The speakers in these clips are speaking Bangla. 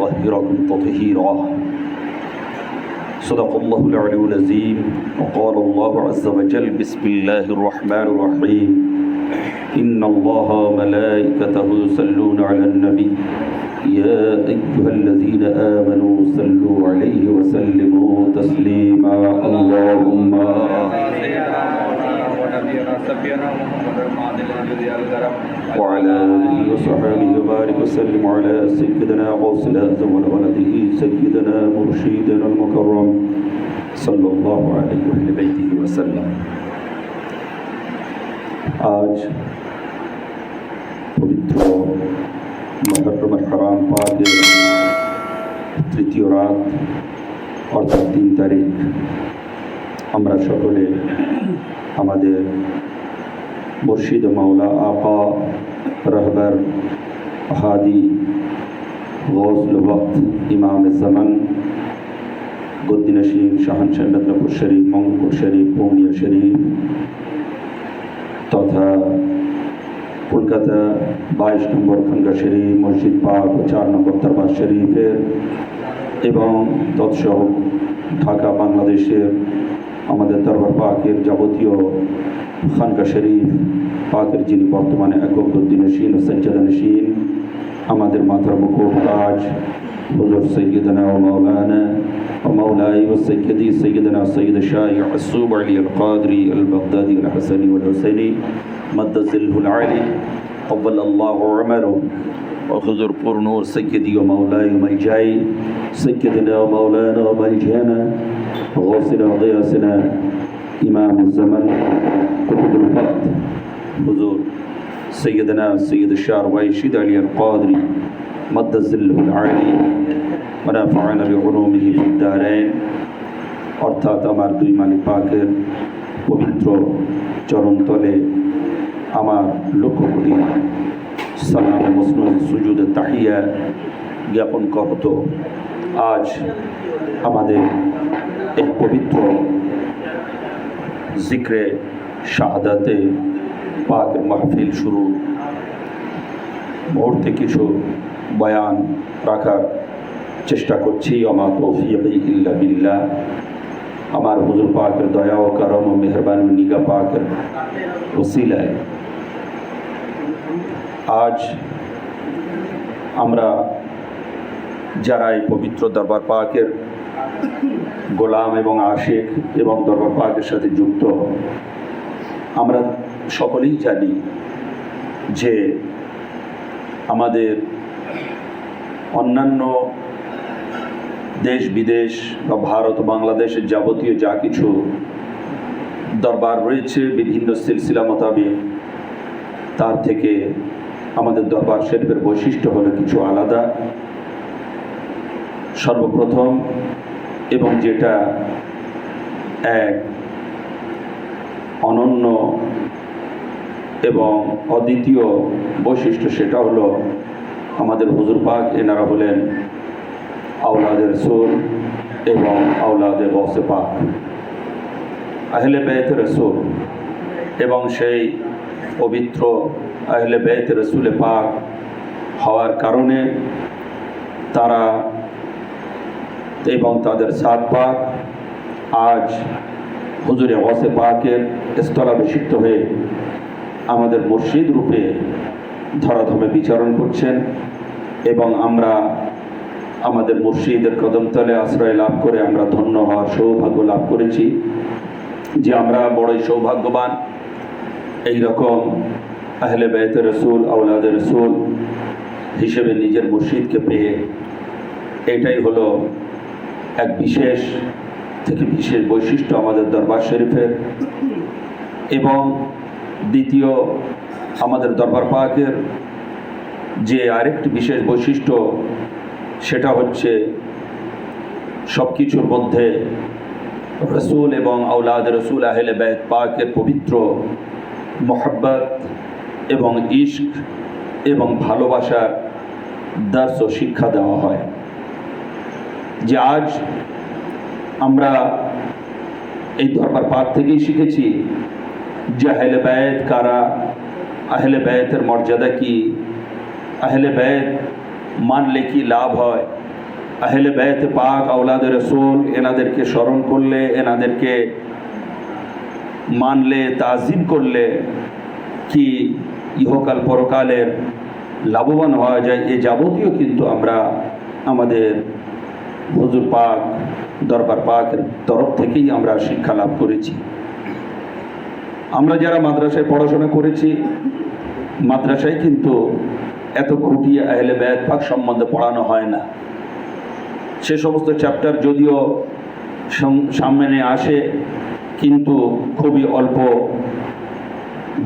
وطهركم تطهيرا صدق الله العلي العظيم وقال الله عز وجل بسم الله الرحمن الرحيم إن الله وملائكته يصلون على النبي يا أيها الذين آمنوا صلوا عليه وسلموا تسليما اللهم وعلى آله وصحبه وبارك وسلم على سيدنا غوث الأعظم وولده سيدنا مرشدنا المكرم صلى الله عليه وآله بيته وسلم आज পবিত্র মুহররমের হারাম পাকের তৃতীয় রাত অর্থাৎ 3 তারিখ আমরা সকলে আমাদের মুর্শিদ মাওলা আকা রাহবার হাদি গৌসুল ওয়াক্ত ইমাম জামান গদ্দিনশীন শাহানশাহ মেদিনীপুর শরীফ মঙ্গলপুর শরীফ পূর্ণিয়া শরীফ তথা কলকাতা 22 নম্বর খানকা শরীফ মসজিদ পাক ও 4 নম্বর দরবার শরীফের এবং তৎসহ ঢাকা বাংলাদেশের আমাদের দরবার পাকের যাবতীয় খানকা শরীফ পাকের যিনি বর্তমানে একগদ্দিনশীন ও সজ্জাদানশীন আমাদের মাথার মুকুট তাজ হুজুর সৈয়দনা ও মাওলানা ও মাওলাই ও সৈয়দি সৈয়দনা সৈয়দ শাহ আসুব আলী আল কাদরি আল বাগদাদি আল হাসানি ওয়াল হুসাইনি মদ্দাজিলহুল আলী أول الله عمره وخذر قرنور سيدي ومولاي وملجاي سيدنا ومولانا وملجانا غوثنا وغياثنا إمام الزمن قطب الوقت حضور سيدنا سيد الشعر ويشيد علي القادري مد ظله العالي ونفعنا بعلومه في الدارين অর্থাৎ আমার দুই মালিক পাকের পবিত্র চরণতলে আমার লক্ষ কোটি সালাম মুসলিম সুজুদ তাহিয়া জ্ঞাপন করত আজ আমাদের এই পবিত্র জিক্রে শাহাদাতে পাকের মাহফিল শুরু মুহূর্তে কিছু বয়ান রাখার চেষ্টা করছি আমা তৌফিক ইল্লা বিল্লাহ আমার হুজুর পাকের দয়া ও করম ও মেহরবানি নিগাহ পাকের ওসিলায় আজ আমরা যারা এই পবিত্র দরবার পাকের গোলাম এবং আশিক এবং দরবার পাকের সাথে যুক্ত আমরা সকলেই জানি যে আমাদের অন্যান্য দেশ বিদেশ বা ভারত বাংলাদেশের যাবতীয় যা কিছু দরবার রয়েছে বিভিন্ন সিলসিলা মোতাবেক তার থেকে আমাদের দরবার শরীফের বৈশিষ্ট্য হলো কিছু আলাদা। সর্বপ্রথম এবং যেটা এক অনন্য এবং অদ্বিতীয় বৈশিষ্ট্য সেটা হলো আমাদের হুজুর পাক এনারা হলেন আওলাদে রসুল এবং আওলাদে গৌসে পাক আহলে বেত রসুল এবং সেই পবিত্র আহলে বেত রসুলে পাক হওয়ার কারণে তারা এবং তাদের সাত পাক আজ হুজুরে গৌসে পাকের স্থলাভিষিক্ত হয়ে আমাদের মুর্শিদ রূপে ধরাধামে বিচরণ করছেন এবং আমরা আমাদের মুর্শিদের কদমতলে আশ্রয় লাভ করে আমরা ধন্য হওয়ার সৌভাগ্য লাভ করেছি যে আমরা বড়ই সৌভাগ্যবান এই রকম আহলে বেতে রসুল আওলাদে রসুল হিসেবে নিজের মুর্শিদকে পেয়ে এটাই হলো এক বিশেষ থেকে বিশেষ বৈশিষ্ট্য আমাদের দরবার শরীফের। এবং দ্বিতীয় আমাদের দরবার পাকের যে আরেকটি বিশেষ বৈশিষ্ট্য সেটা হচ্ছে সব কিছুর মধ্যে রসুল এবং আওলাদ রসুল আহলে বাইত পাকের পবিত্র মোহাব্বত এবং ইশক এবং ভালোবাসার দর্শ ও শিক্ষা দেওয়া হয়। যে আজ আমরা এই দরবার পাক থেকেই শিখেছি যে আহলে বাইত কারা, আহলে বাইতের মর্যাদা কি, আহলে বাইত মানলে কি লাভ হয়, আহলে বাইত পাক আওলাদে রসুল এনাদেরকে স্মরণ করলে, এনাদেরকে মানলে, তাজিম করলে কি ইহকাল পরকালের লাভবান হওয়া যায়, এ যাবতীয় কিন্তু আমরা আমাদের হুজুর পাক দরবার পাকের তরফ থেকেই আমরা শিক্ষা লাভ করেছি। আমরা যারা মাদ্রাসায় পড়াশোনা করেছি, মাদ্রাসায় কিন্তু এত খুঁটিয়ে আহলে বাইত পাক সম্বন্ধে পড়ানো হয় না। সে সমস্ত চ্যাপ্টার যদিও সামনে আসে, কিন্তু খুবই অল্প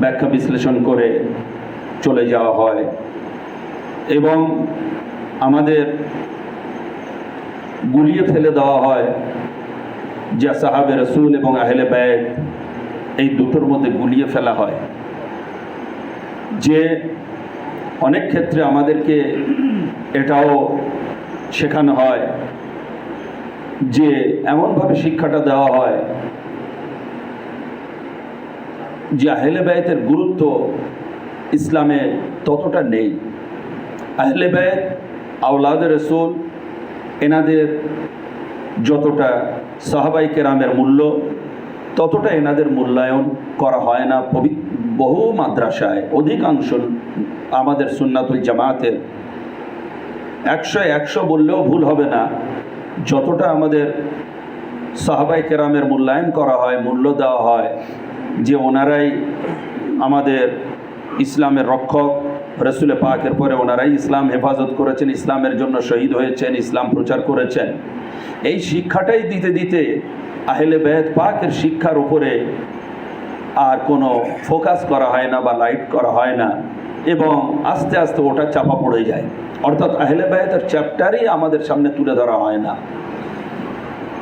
ব্যাখ্যা বিশ্লেষণ করে চলে যাওয়া হয় এবং আমাদের গুলিয়ে ফেলে দেওয়া হয় যে সাহাবে রসুল এবং আহলে বাইত এই দুটোর মধ্যে গুলিয়ে ফেলা হয়। যে অনেক ক্ষেত্রে আমাদেরকে এটাও শেখানো হয় যে এমনভাবে শিক্ষাটা দেওয়া হয় যে আহলে বাইতের গুরুত্ব ইসলামে ততটা নেই। আহলে বাইত আওলাদে রসুল এনাদের যতটা সাহাবাই কেরামের মূল্য, ততটা এনাদের মূল্যায়ন করা হয় না। বহু মাদ্রাসায়, অধিকাংশ আমাদের সুন্নাতুল জামাতের 100 বললেও ভুল হবে না, যতটা আমাদের সাহাবাই কেরামের মূল্যায়ন করা হয়, মূল্য দেওয়া হয় যে ওনারাই আমাদের ইসলামের রক্ষক, রসুলে পাকের পরে ওনারাই ইসলাম হেফাজত করেছেন, ইসলামের জন্য শহীদ হয়েছেন, ইসলাম প্রচার করেছেন, এই শিক্ষাটাই দিতে দিতে আহলে বাইত পাকের শিক্ষার উপরে আর কোনো ফোকাস করা হয় না বা লাইট করা হয় না এবং আস্তে আস্তে ওটা চাপা পড়ে যায়। অর্থাৎ আহলে বাইতের চ্যাপ্টারই আমাদের সামনে তুলে ধরা হয় না।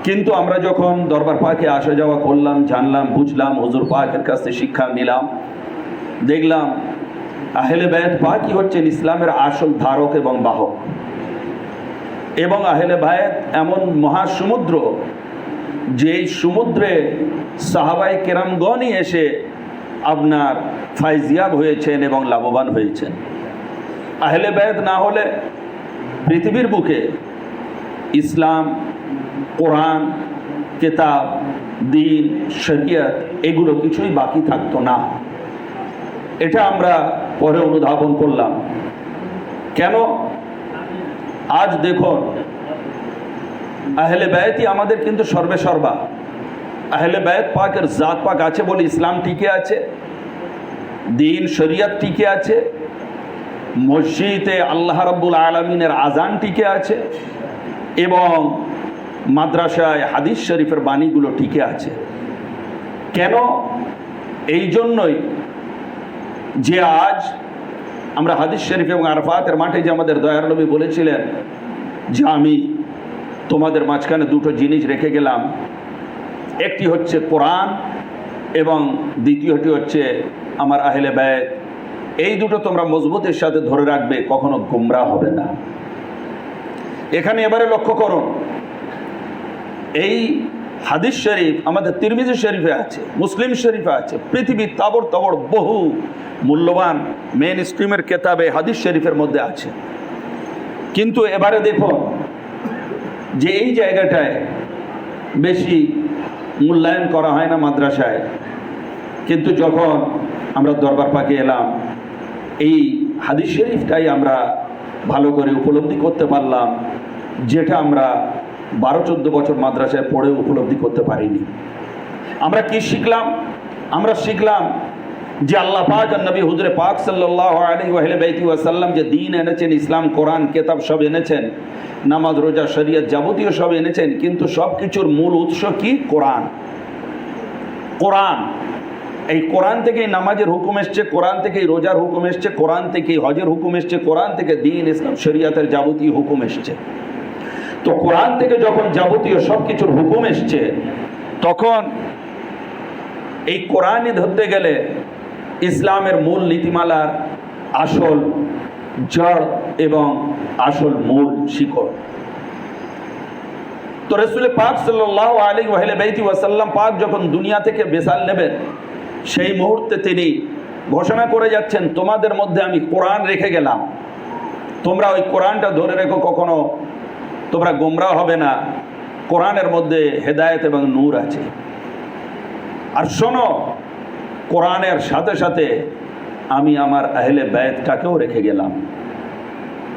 কিন্তু আমরা যখন দরবার পাকে আসা যাওয়া করলাম, জানলাম, বুঝলাম, হুজুর পাকের কাছ থেকে শিক্ষা নিলাম, দেখলাম আহলে বাইত পাকই হচ্ছেন ইসলামের আসল ধারক এবং বাহক। এবং আহলে বাইত এমন মহাসমুদ্র, যেই সমুদ্রে সাহাবাই কেরামগণই এসে আপনার ফায়জিয়াব হয়েছেন এবং লাভবান হয়েছেন। আহলে বাইত না হলে পৃথিবীর বুকে ইসলাম, কোরআন, কিতাব, দ্বীন, শরিয়ত এগুলো কিছুই বাকি থাকতো না। এটা আমরা পরে অনুধাবন করলাম। কেন? আজ দেখুন, আহলে বাইতই আমাদের কিন্তু সর্বেসর্বা। আহলে বাইত পাকের জাত পাক আছে বলে ইসলাম টিকে আছে, দ্বীন শরিয়ত টিকে আছে, মসজিদে আল্লাহ রাব্বুল আলামিনের আজান টিকে আছে এবং মাদ্রাসায় হাদিস শরীফের বাণীগুলো টিকে আছে। কেন? এই জন্যই যে আজ আমরা হাদিস শরীফ এবং আরাফাতের মাঠে যে আমাদের দয়ার নবী বলেছিলেন যে আমি তোমাদের মাঝখানে দুটো জিনিস রেখে গেলাম, একটি হচ্ছে কোরআন এবং দ্বিতীয়টি হচ্ছে আমার আহলে বাইত। এই দুটো তোমরা মজবুতের সাথে ধরে রাখবে, কখনো গোমরা হবে না। এখানে এবারে লক্ষ্য করুন, এই হাদিস শরীফ আমাদের তিরমিজি শরীফে আছে, মুসলিম শরীফে আছে, পৃথিবীর তাবড় তাবড় বহু মূল্যবান মেন স্ট্রিমের কেতাবে হাদিস শরীফের মধ্যে আছে। কিন্তু এবারে দেখুন যে এই জায়গাটায় বেশি মূল্যায়ন করা হয় না মাদ্রাসায়, কিন্তু যখন আমরা দরবার পাকে এলাম এই হাদিস শরীফটাই আমরা ভালো করে উপলব্ধি করতে পারলাম, যেটা আমরা 12-14 বছর মাদ্রাসায় পড়ে উপলব্ধি করতে পারিনি। আমরা কি শিখলাম? আমরা শিখলাম যে আল্লাহ পাক আর নবী হুজুরে পাক সাল্লাল্লাহু আলাইহি ওয়া সাল্লাম যে দ্বীন এনেছেন, ইসলাম, কোরআন, কিতাব সব এনেছেন, নামাজ, রোজা, শরীয়ত যাবতীয় সব এনেছেন, কিন্তু সব কিছুর মূল উৎস কি? কোরআন। কোরআন, এই কোরআন থেকেই নামাজের হুকুম এসছে, কোরআন থেকেই রোজার হুকুম এসছে, কোরআন থেকেই হজের হুকুম এসছে, কোরআন থেকে দ্বীন, ইসলাম, শরীয়তের যাবতীয় হুকুম এসছে। তো কোরআন থেকে যখন যাবতীয় সব কিছুর হুকুম এসছে, তখন এই কোরআনই ধরতে গেলে ইসলামের মূল নীতিমালার আসল জড় এবং আসল মূল শিকড়। তো রাসূল পাক সাল্লাল্লাহু আলাইহি ওয়া সাল্লাম পাক যখন দুনিয়া থেকে বেসাল নেবেন, সেই মুহূর্তে তিনি ঘোষণা করে যাচ্ছেন, তোমাদের মধ্যে আমি কোরআন রেখে গেলাম, তোমরা ওই কোরআনটা ধরে রেখো, কখনো তোমরা গোমরাহ হবে না। কোরআনের মধ্যে হেদায়েত এবং নূর আছে। আর শোনো, কোরআনের সাথে সাথে আমি আমার আহলে বায়াতটাকেও রেখে গেলাম।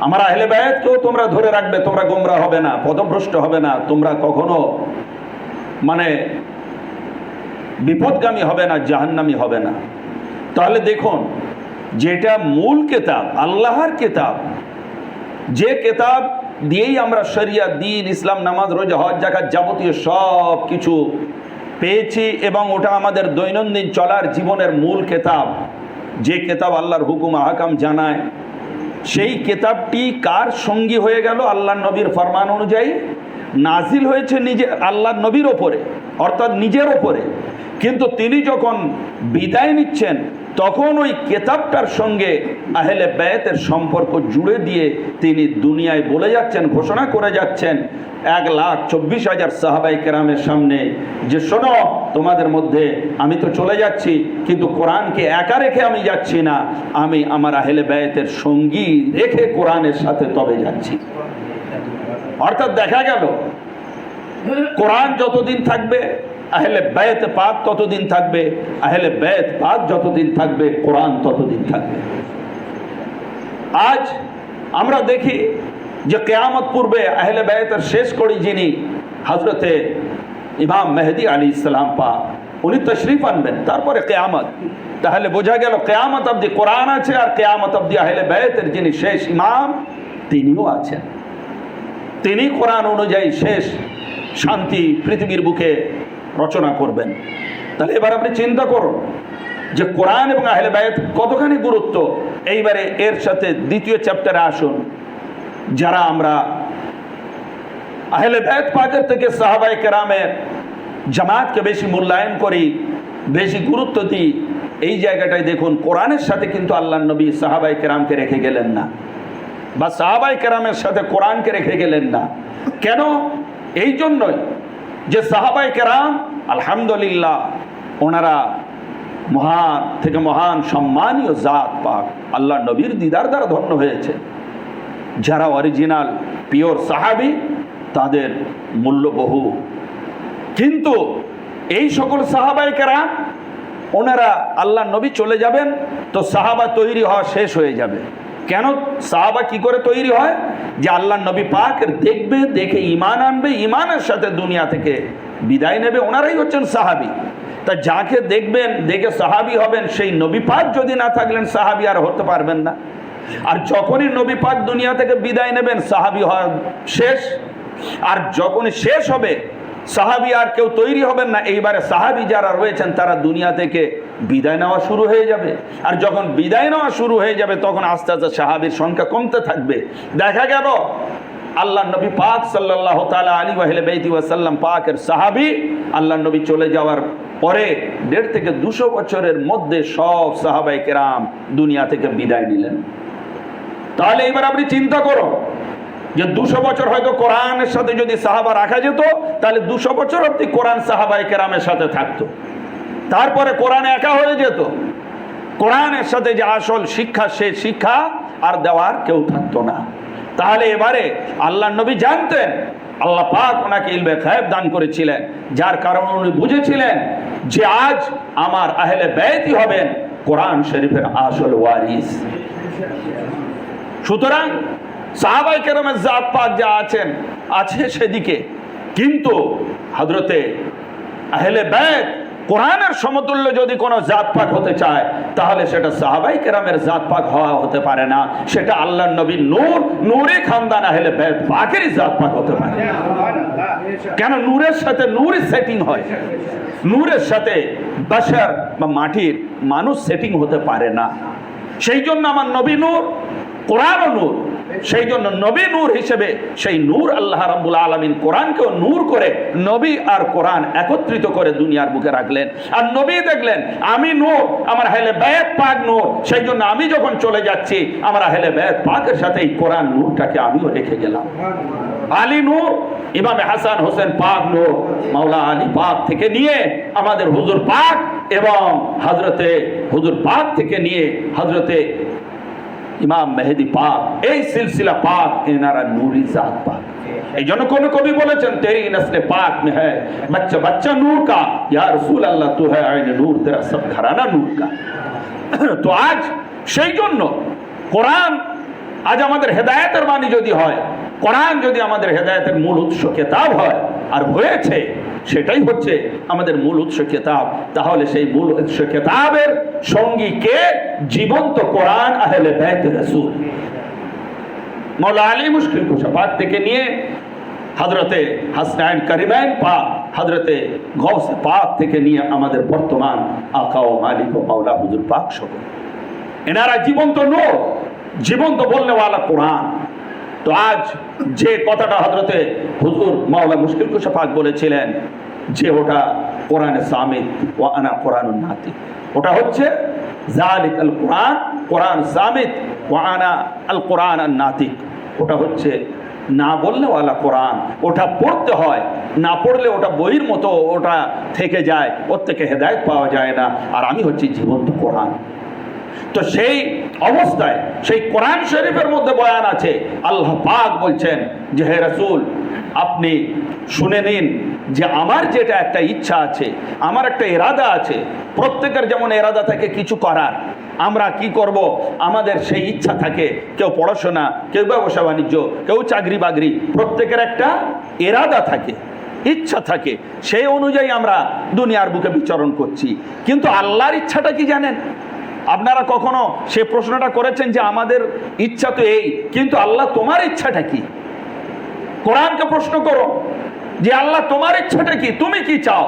আমার আহলে বায়াতকেও তোমরা ধরে রাখবে, তোমরা গোমরাহ হবে না, পথভ্রষ্ট হবে না, তোমরা কখনো বিপদগামী হবে না, জাহান্নামী হবে না। তাহলে দেখুন, যেটা মূল কিতাব, আল্লাহর কিতাব, যে কিতাব দিয়েই আমরা শরিয়াত, দ্বীন, ইসলাম, নামাজ, রোজা, হজ, যাকাত যাবতীয় সব কিছু পেয়েছি, এবং ওটা আমাদের দৈনন্দিন চলার জীবনের মূল কিতাব, যে কিতাব আল্লাহর হুকুম আহকাম জানায়, সেই কিতাবটি কার সঙ্গী হয়ে গেল? আল্লাহর নবীর ফরমান অনুযায়ী নাজিল হয়েছে নিজে আল্লাহর নবীর ওপরে, অর্থাৎ নিজের ওপরে। কিন্তু তিনি যখন বিদায় নিচ্ছেন, তখন ওই কিতাবটার সঙ্গে আহলে বায়াতের সম্পর্ক জুড়ে দিয়ে তিনি দুনিয়ায় বলে যাচ্ছেন, ঘোষণা করে যাচ্ছেন 1,24,000 সাহাবায়ে কেরামের সামনে যে শোনো, তোমাদের মধ্যে আমি তো চলে যাচ্ছি, কিন্তু কোরআনকে একা রেখে আমি যাচ্ছি না, আমি আমার আহলে বায়াতের সঙ্গী রেখে কোরআনের সাথে তবে যাচ্ছি। অর্থাৎ দেখা গেল, কোরআন যতদিন থাকবে আহলে বায়াত পাক ততদিন থাকবে, আহলে বায়াত পাক যতদিন থাকবে কোরআন ততদিন থাকবে। আজ আমরা দেখি যে কিয়ামত পূর্বে আহলে বায়াতের শেষ কড়ি যিনি হযরতে ইমাম মেহেদী আলাইহিস সালাম পাক, উনি তশরিফ আনবেন, তারপরে কিয়ামত। তাহলে বোঝা গেল কিয়ামত অবধি কোরআন আছে, আর কিয়ামত অবধি আহলে বায়াতের যিনি শেষ ইমাম তিনিও আছেন। তিনি কোরআন অনুযায়ী শেষ শান্তি পৃথিবীর বুকে রচনা করবেন। তাহলে এবার আপনি চিন্তা করুন যে কোরআন এবং আহলে বায়াত কতখানি গুরুত্ব। এইবারে এর সাথে দ্বিতীয় চ্যাপ্টারে আসুন। যারা আমরা আহলে বায়াত পাকের থেকে সাহাবায়ে কেরামের জামাতকে বেশি মূল্যায়ন করি, বেশি গুরুত্ব দিই, এই জায়গাটায় দেখুন কোরআনের সাথে কিন্তু আল্লাহর নবী সাহাবায়ে কেরামকে রেখে গেলেন না, বা সাহাবায়ে কেরামের সাথে কোরআনকে রেখে গেলেন না। কেন? এই জন্যই যে সাহাবায়ে কেরাম আলহামদুলিল্লাহ ওনারা মহান থেকে মহান সম্মানীয় জাত পাক আল্লাহ নবীর দিদার দ্বারা ধন্য হয়েছে। যারা অরিজিনাল পিওর সাহাবী তাদের মূল্য বহু। কিন্তু এই সকল সাহাবায়ে কেরাম ওনারা আল্লাহ নবী চলে যাবেন তো সাহাবা তৈরি হওয়া শেষ হয়ে যাবে। কেন? সাহাবা কি করে তৈরি হয়? যে আল্লাহ নবী পাকের দেখবে, দেখে ঈমান আনবে, ঈমানের সাথে দুনিয়া থেকে বিদায় নেবে, ওনারাই হচ্ছেন সাহাবী। তা যাকে দেখবেন, দেখে সাহাবী হবেন, সেই নবী পাক যদি না থাকলেন সাহাবী আর হতে পারবেন না। আর যখনই নবী পাক দুনিয়া থেকে বিদায় নেবেন সাহাবী হওয়া শেষ। আর যখনই শেষ হবে সাহাবী আর কেউ তৈরি হবেন না। এইবারে সাহাবী যারা রয়েছেন তারা দুনিয়া থেকে বিদায় নেওয়া শুরু হয়ে যাবে। আর যখন বিদায় নেওয়া শুরু হয়ে যাবে তখন আস্তে আস্তে সাহাবীর সংখ্যা কমতে থাকবে। দেখা গেল আল্লাহ নবী পাক সাল্লাল্লাহু তাআলা আলাইহি ওয়া আলিহি ওয়াসাল্লাম পাকের সাহাবী আল্লাহ নবী চলে যাওয়ার পরে 1.5 থেকে 200 বছরের মধ্যে সব সাহাবায়ে কেরাম দুনিয়া থেকে বিদায় নিলেন। তাহলে এবার আপনি চিন্তা করুন যে 200 বছর হয়তো কোরআনের সাথে যদি সাহাবা রাখা যেত, তাহলে 200 বছর অবধি কোরআন সাহাবায়ে কেরামের সাথে থাকতো। তারপরে কোরআন একা হয়ে যেত। কোরআনের সাথে যে আসল শিক্ষা, সে শিক্ষা আর দেওয়ার কেউ থাকতো না। তাহলে এবারে আল্লাহ নবী জানতেন, আল্লাহ পাক ওনাকে ইলমে গায়ব দান করেছিলেন, যার কারণে উনি বুঝেছিলেন যে আজ আমার আহলে বায়াতই হবেন কোরআন শরীফের আসল ওয়ারিস। সুতরাং সাহাবায়ে কেরামের জাত পাক যা আছেন আছে সেদিকে, কিন্তু হযরতে আহলে বায়াত কোরআনের সমতুল্য যদি কোনো জাত পাক হতে চায় তাহলে সেটা সাহাবায়ে কেরামের জাত পাক হওয়া হতে পারে না, সেটা আল্লাহর নবীর নূর, নূরে খানদান আহলে বায়াত পাকেরই জাত পাক হতে পারে। কেন? নূরের সাথে নূরই সেটিং হয়, নূরের সাথে বাশার বা মাটির মানুষ সেটিং হতে পারে না। সেই জন্য আমার নবী নূর, কোরআনও নূর। সেই জন্য নবী নূর হিসেবে সেই নূর আল্লাহ রাব্বুল আলামিন কোরআনকেও নূর করে নবী আর কোরআন একত্রিত করে দুনিয়ার বুকে রাখলেন। আর নবী দেখলেন আমি নূর, আমার আহলে বায়াত পাক নূর, সেই জন্য আমি যখন চলে যাচ্ছি আমার আহলে বায়াত পাকের সাথে এই কোরআন নূরটাকে আমিও রেখে গেলাম। আলী নূর, ইমামে হাসান হোসেন পাক নূর, মাওলা আলী পাক থেকে নিয়ে আমাদের হুজুর পাক এবং হযরতে হুজুর পাক থেকে নিয়ে হযরতে ইমাম মেহেদী পাক, এই সিলসিলা পাক এনারা নূরি জাত পাক। এই জন্য কোন কবি বলেছেন, তেরি নসলে পাক মে হ্যায় বাচ্চা বাচ্চা নূর কা, ইয়া রাসূল আল্লাহ তু হ্যায় আইনে নূর, তেরা সব ঘরানা নূর কা। তো আজ সেই জন্য কোরআন আজ আমাদের হেদায়েতের বাণী যদি হয়, কোরআন যদি আমাদের হেদায়েতের মূল উৎস কিতাব হয়, আর হয়েছে, সেটাই হচ্ছে আমাদের মূল উৎস কিতাব, তাহলে সেই মূল উৎস কিতাবের সঙ্গী কে? জীবন্ত কোরআন, আহলে বাইত রাসূল। মওলা আলী মুশকিল কুশা পাক থেকে নিয়ে হযরতে হাসনাইন কারিমাইন পাক, হযরতে গৌসে পাক থেকে নিয়ে আমাদের বর্তমান আকা ও মালিক ও মাওলা হুজুর পাক সহ এনারা জীবন্ত নূর, জীবন্ত বলনেওয়ালা কোরআন। তো আজ যে কথাটা হযরতে হুজুর মাওলা মুশকিল কুশা পাক বলেছিলেন যে ওটা কোরআনে সামিত ওয়া আনা কোরআনুন নাতিক, ওটা হচ্ছে যালিকাল কোরআন, কোরআন সামিত ওয়া আনা আল কোরআন আন নাতিক, ওটা হচ্ছে না বলনেওয়ালা কোরআন। ওটা পড়তে হয়, না পড়লে ওটা বইয়ের মতো ওটা থেকে যায়, ওর থেকে হেদায়েত পাওয়া যায় না। আর আমি হচ্ছি জীবন্ত কোরআন। তো সেই অবস্থায় সেই কোরআন শরীফের মধ্যে বয়ান আছে, আল্লাহ পাক বলছেন যে হে রাসূল, আপনি শুনে নিন যে আমার যেটা একটা ইচ্ছা আছে, আমার একটা ইরাদা আছে। প্রত্যেকের যেমন ইরাদা থাকে কিছু করার, আমরা কি করব, আমাদের সেই ইচ্ছা থাকে। কেউ পড়াশোনা, কেউ ব্যবসা বাণিজ্য, কেউ চাকরি বাকরি, প্রত্যেকের একটা ইরাদা থাকে, ইচ্ছা থাকে, সেই অনুযায়ী আমরা দুনিয়ার বুকে বিচরণ করছি। কিন্তু আল্লাহর ইচ্ছাটা কি জানেন? আপনারা কখনো সে প্রশ্নটা করেছেন যে আমাদের ইচ্ছা তো এই, কিন্তু আল্লাহ তোমার ইচ্ছাটা কি? কোরআনকে প্রশ্ন করো যে আল্লাহ তোমার ইচ্ছাটা কি, তুমি কি চাও?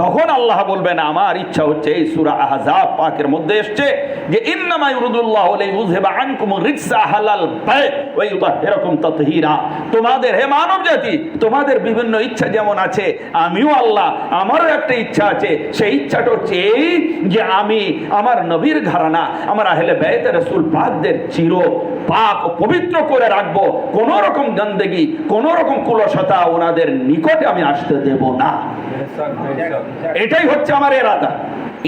তখন আল্লাহ বলবেন আমার ইচ্ছা হচ্ছে, এই সূরা আহজাব পাকের মধ্যে এসেছে যে ইন্নামা ইউরিদুল্লাহু লিইয়ুযহিবা আনকুম রিজসা আহলাল বাইত ওয়া ইউতাহহিরাকুম তাতহীরা। তোমাদের হে মানব জাতি, তোমাদের বিভিন্ন ইচ্ছা যেমন আছে, আমিও আল্লাহ আমারও একটা ইচ্ছা আছে। সেই ইচ্ছাটা হচ্ছে এই যে আমি আমার নবীর ঘরানা, আমার আহলে বাইত রাসূল পাকদের চির পাক ও পবিত্র করে রাখবো। কোন রকম গন্দেগি, কোন রকম কুলসতা ওনাদের নিকটে আমি আসতে দেব না। এটাই হচ্ছে আমার ইরাদা।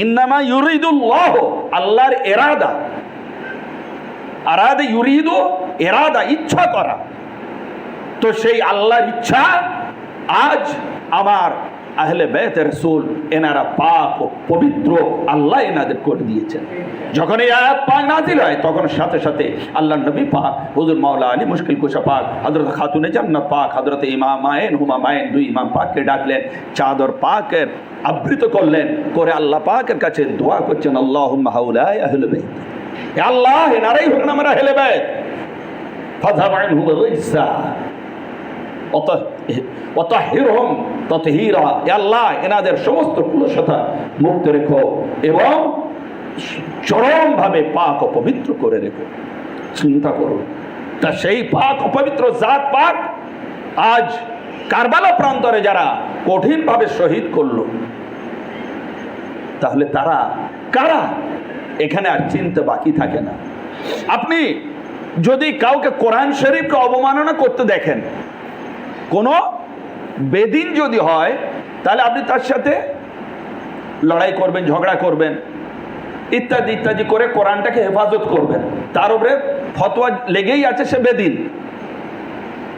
ইন্নামা ইউরিদুল্লাহ, আল্লাহর ইরাদা, আরাদা ইউরিদু, ইরাদা ইচ্ছা করা। তো সেই আল্লাহর ইচ্ছা আজ আমার আহলে বাইত রাসূল এনারা পাক ও পবিত্র আল্লাহ এনাদের করে দিয়েছেন। যখন এই আয়াত পাক নাজিল হয় তখন সাথে সাথে আল্লাহর নবী পাক হুজুর মাওলা আলী মুশকিল কুশা পাক, হযরত খাতুনে জান্নাত পাক, হযরত ইমামাইন হুমামাইন, দুই ইমাম পাককে ডাকলেন, চাদর পাকের আবৃত করলেন, করে আল্লাহ পাকের কাছে দোয়া করছেন, আল্লাহুম্মা হাউলাই আহলে বাইত, হে আল্লাহ এনারাই হলেন আমার আহলে বাইত, ফাযহাব আনহুম রিজসা ওয়াতাহহিরহুম তাতহীরা। হে আল্লাহ এনাদের সমস্ত কুলসতা মুক্ত রেখো এবং চরমভাবে পাক ও পবিত্র করে রেখো। চিন্তা করো, তা সেই পাক ও পবিত্র জাত পাক আজ কারবালা প্রান্তরে যারা কঠিনভাবে শহীদ করলো, তাহলে তারা কারা? এখানে আর চিন্তা বাকি থাকে না। আপনি যদি কাউকে কোরআন শরীফকে অবমাননা করতে দেখেন, কোনো বেদিন যদি হয়, তাহলে আপনি তার সাথে লড়াই করবেন, ঝগড়া করবেন, ইত্যাদি ইত্যাদি করে কোরআনটাকে হেফাজত করবেন। তার উপরে ফতোয়া লেগেই আছে, সে বেদিন।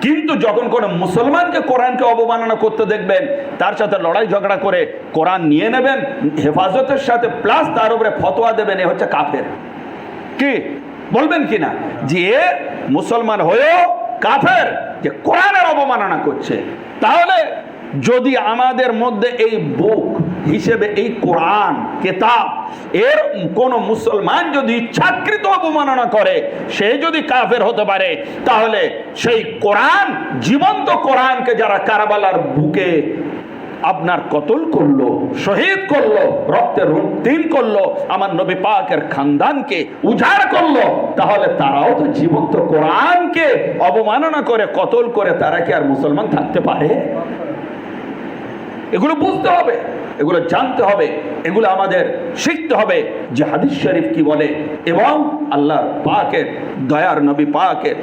কিন্তু যখন কোনো মুসলমানকে কোরআনকে অবমাননা করতে দেখবেন, তার সাথে লড়াই ঝগড়া করে কোরআন নিয়ে নেবেন হেফাজতের সাথে, প্লাস তার উপরে ফতোয়া দেবেন, এ হচ্ছে কাফের। কি বলবেন কিনা যে মুসলমান হয়েও কাফের, যে কোরআনের অবমাননা করছে? তাহলে যদি আমাদের মধ্যে এই বুক হিসেবে এই কোরআন কিতাব এর কোন মুসলমান যদি ইচ্ছাকৃত অবমাননা করে, সে যদি কাফের হতে পারে, তাহলে সেই কোরআন, জীবন্ত কোরআনকে যারা কারবালার বুকে আপনার কতল করলো, শহীদ করলো, রক্তের রক্তিম করলো, আমার নবী পাকের খানদানকে উজাড় করলো, তাহলে তারাও তো জীবন্ত কোরআনকে অবমাননা করে কতল করে তারা কি আর মুসলমান থাকতে পারে? এগুলো বুঝতে হবে, এগুলো জানতে হবে, এগুলো আমাদের শিখতে হবে যে হাদিস শরীফ কি বলে এবং আল্লাহর পাকের দয়ার নবী পাকের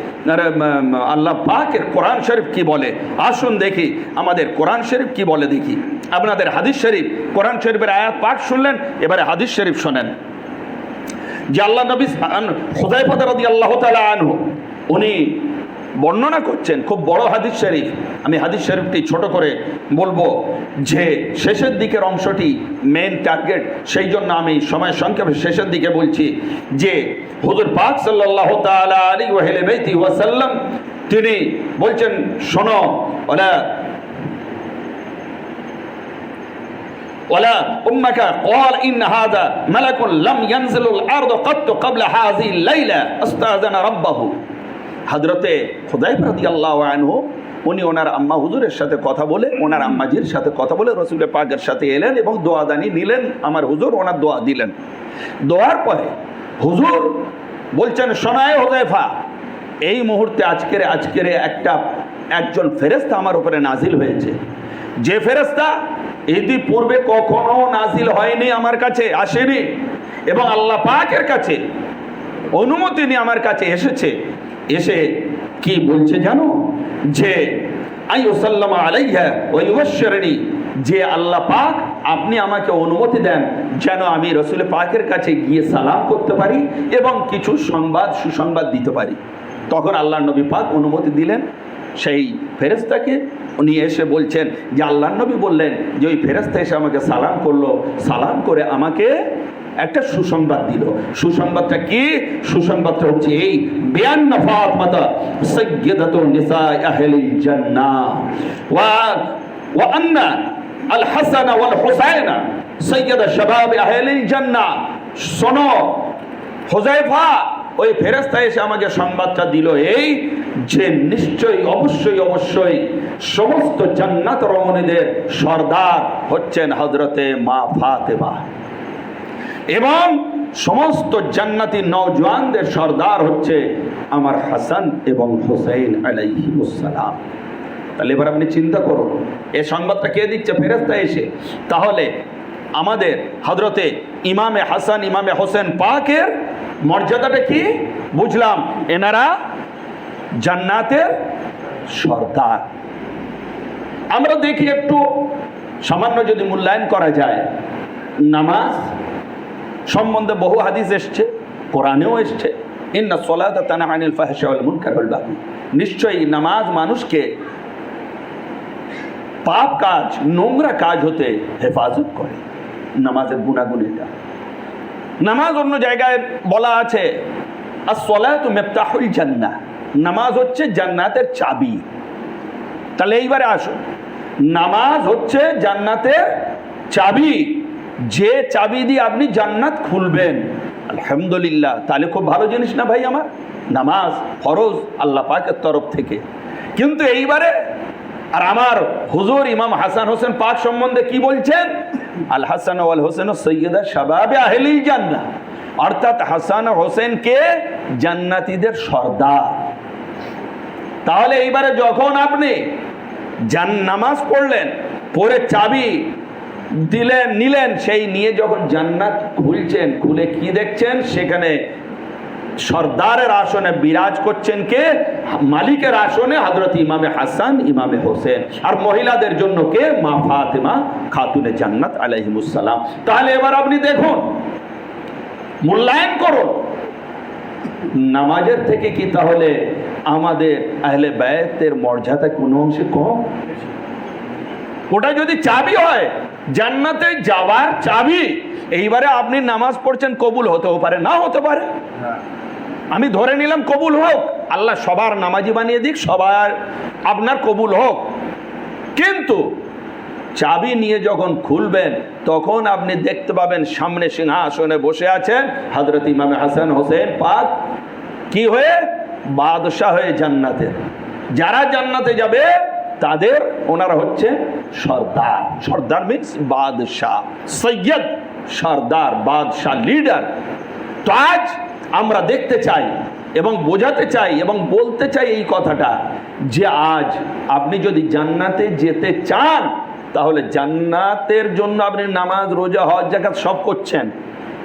আল্লাহ পাকের কোরআন শরীফ কি বলে। আসুন দেখি আমাদের কোরআন শরীফ কি বলে দেখি। আপনাদের হাদিস শরীফ, কোরআন শরীফের আয়াত পাক শুনলেন, এবারে হাদিস শরীফ শোনেন যে আল্লাহ নবী হুযায়ফা রাদিয়াল্লাহু তাআলা আনহু উনি বর্ণনা করছেন, খুব বড় হাদিস শরীফ। আমি হাদিস শরীফটি ছোট করে বলবো, যে শেষের দিকের অংশটি মেন টার্গেট, সেই জন্য আমি সময় সংক্ষেপে শেষের দিকে বলছি। যে হুজুর পাক সাল্লাল্লাহু তাআলা আলাইহি ওয়াসাল্লাম তিনি বলছেন, শোনো, ولا أمك قال إن هذا ملك لم ينزل الأرض قط قبل هذه الليلة استأذن ربه। হযরতে হুযায়ফা রাদিয়াল্লাহু আনহু উনি ওনার আম্মা হুজুরের সাথে কথা বলে, ওনার আম্মাজির সাথে কথা বলে রাসূল পাকের সাথে এলেন এবং দোয়া দানি নিলেন। আমার হুজুর ওনার দোয়া দিলেন। দোয়ার পরে হুজুর বলছেন, শোনায় হুযায়ফা, এই মুহূর্তে আজকের একজন ফেরেশতা আমার উপরে নাজিল হয়েছে, যে ফেরেশতা ইতিপূর্বে কখনো নাজিল হয়নি, আমার কাছে আসেনি, এবং আল্লাহ পাকের কাছে অনুমতি নিয়ে আমার কাছে এসেছে। এসে কি বলছে জানো? যে আইয়ুসাল্লামা আলাইহা ওয়া ইউবাশশিরনি, যে আল্লাহ পাক আপনি আমাকে অনুমতি দেন যেন আমি রাসূল পাকের কাছে গিয়ে সালাম করতে পারি এবং কিছু সুসংবাদ দিতে পারি। তখন আল্লাহ নবী পাক অনুমতি দিলেন সেই ফেরেশতাকে। উনি এসে বলছেন যে আল্লাহ নবী বললেন যে ওই ফেরেশতা এসে আমাকে সালাম করলো, সালাম করে আমাকে একটা সুসংবাদ দিল। সুসংবাদটা কি? সুসংবাদটা হচ্ছে এই, বিআন্না ফাতিমাতা সাইয়্যিদাতুন নিসা আহলিল জান্নাহ ওয়া আন্না আল হাসান ওয়াল হুসাইনা সাইয়্যিদা শাবাব আহলিল জান্নাহ। শোনো হুযায়ফা, ওই ফেরেশতা এসে আমাকে সংবাদটা দিল এই, যে নিশ্চয়ই অবশ্যই সমস্ত জান্নাত রমণীদের সর্দার হচ্ছেন হযরতে মা ফাতেমা, এবং সমস্ত জান্নাতি নওজওয়ানদের সর্দার হচ্ছে আমার হাসান এবং হুসাইন আলাইহিমুস সালাম। তাহলে এবার আপনি চিন্তা করুন, এই সংবাদটা কে দিচ্ছে? ফেরেশতা এসে। তাহলে আমাদের হযরতে ইমামে হাসান ইমামে হোসেন পাকের মর্যাদাটা কি বুঝলাম? এনারা জান্নাতের সর্দার। আমরা দেখি একটু সামান্য যদি মূল্যায়ন করা যায়, নামাজ সম্বন্ধে বহু হাদিস এসছে, কোরআনেও এসছে, ইন্না সলাতা তানহা আনিল ফাহশা ওয়াল মুনকার ওয়াল বাগি। নিশ্চয়ই নামাজ মানুষকে পাপ কাজ, নোংরা কাজ হতে হেফাজত করে। নামাজের গুণাগুণ এটা। নামাজ অন্য জায়গায় বলা আছে আস-সলাতু মিফতাহুল জান্নাহ, নামাজ হচ্ছে জান্নাতের চাবি। তাহলে এইবারে আসুন, নামাজ হচ্ছে জান্নাতের চাবি, যে চাবি দিয়ে আপনি জান্নাত খুলবেন। আলহামদুলিল্লাহ, তাহলে খুব ভালো জিনিস না ভাই আমার? নামাজ ফরজ আল্লাহ পাকের তরফ থেকে। কিন্তু এইবারে আর আমার হুজুর ইমাম হাসান হোসেন পাক সম্বন্ধে কি বলছেন? আল হাসান ওয়াল হোসেন সৈয়দা শাবাবে আহলিল জান্নাহ, অর্থাৎ হাসান হোসেনকে জান্নাতীদের সর্দার। তাহলে এইবারে যখন আপনি নামাজ পড়লেন, পরে চাবি নিলেন, সেই নিয়ে যখন জান্নাত খুলছেন, খুলে কি দেখছেন? সেখানে সর্দারের আসনে বিরাজ করছেন কে? মালিকের আসনে হযরত ইমামে হাসান ইমামে হোসেন। আর মহিলাদের জন্য কে? মা ফাতেমা খাতুনে জান্নাত আলাইহিমুস সালাম। তাহলে এবার আপনি দেখুন, মূল্যায়ন করুন, নামাজের থেকে কি তাহলে আমাদের আহলে বায়তের মর্যাদা কোনো অংশে কম? ওটা যদি চাবি হয়, জান্নাতে যাওয়ার চাবি, এইবারে আপনি নামাজ পড়ছেন, কবুল হতেও পারে, না হতে পারে। আমি ধরে নিলাম কবুল হোক, আল্লাহ সবার নামাজি বানিয়ে দিক, সবার আপনার কবুল হোক। কিন্তু চাবি নিয়ে যখন খুলবেন, তখন আপনি দেখতে পাবেন সামনে সিংহাসনে বসে আছেন হযরত ইমামে হাসান হোসেন পাক, কি হয়ে? বাদশাহ হয়ে জান্নাতের। যারা জান্নাতে যাবে তাদের ওনারা হচ্ছে সর্দার। সর্দার মিন্স বাদশাহ, সৈয়দ, সর্দার, বাদশাহ, লিডার। তো আজ আমরা দেখতে চাই এবং বোঝাতে চাই এবং বলতে চাই এই কথাটা, যে আজ আপনি যদি জান্নাতে যেতে চান, তাহলে জান্নাতের জন্য আপনি নামাজ, রোজা, হজ, যাকাত সব করছেন,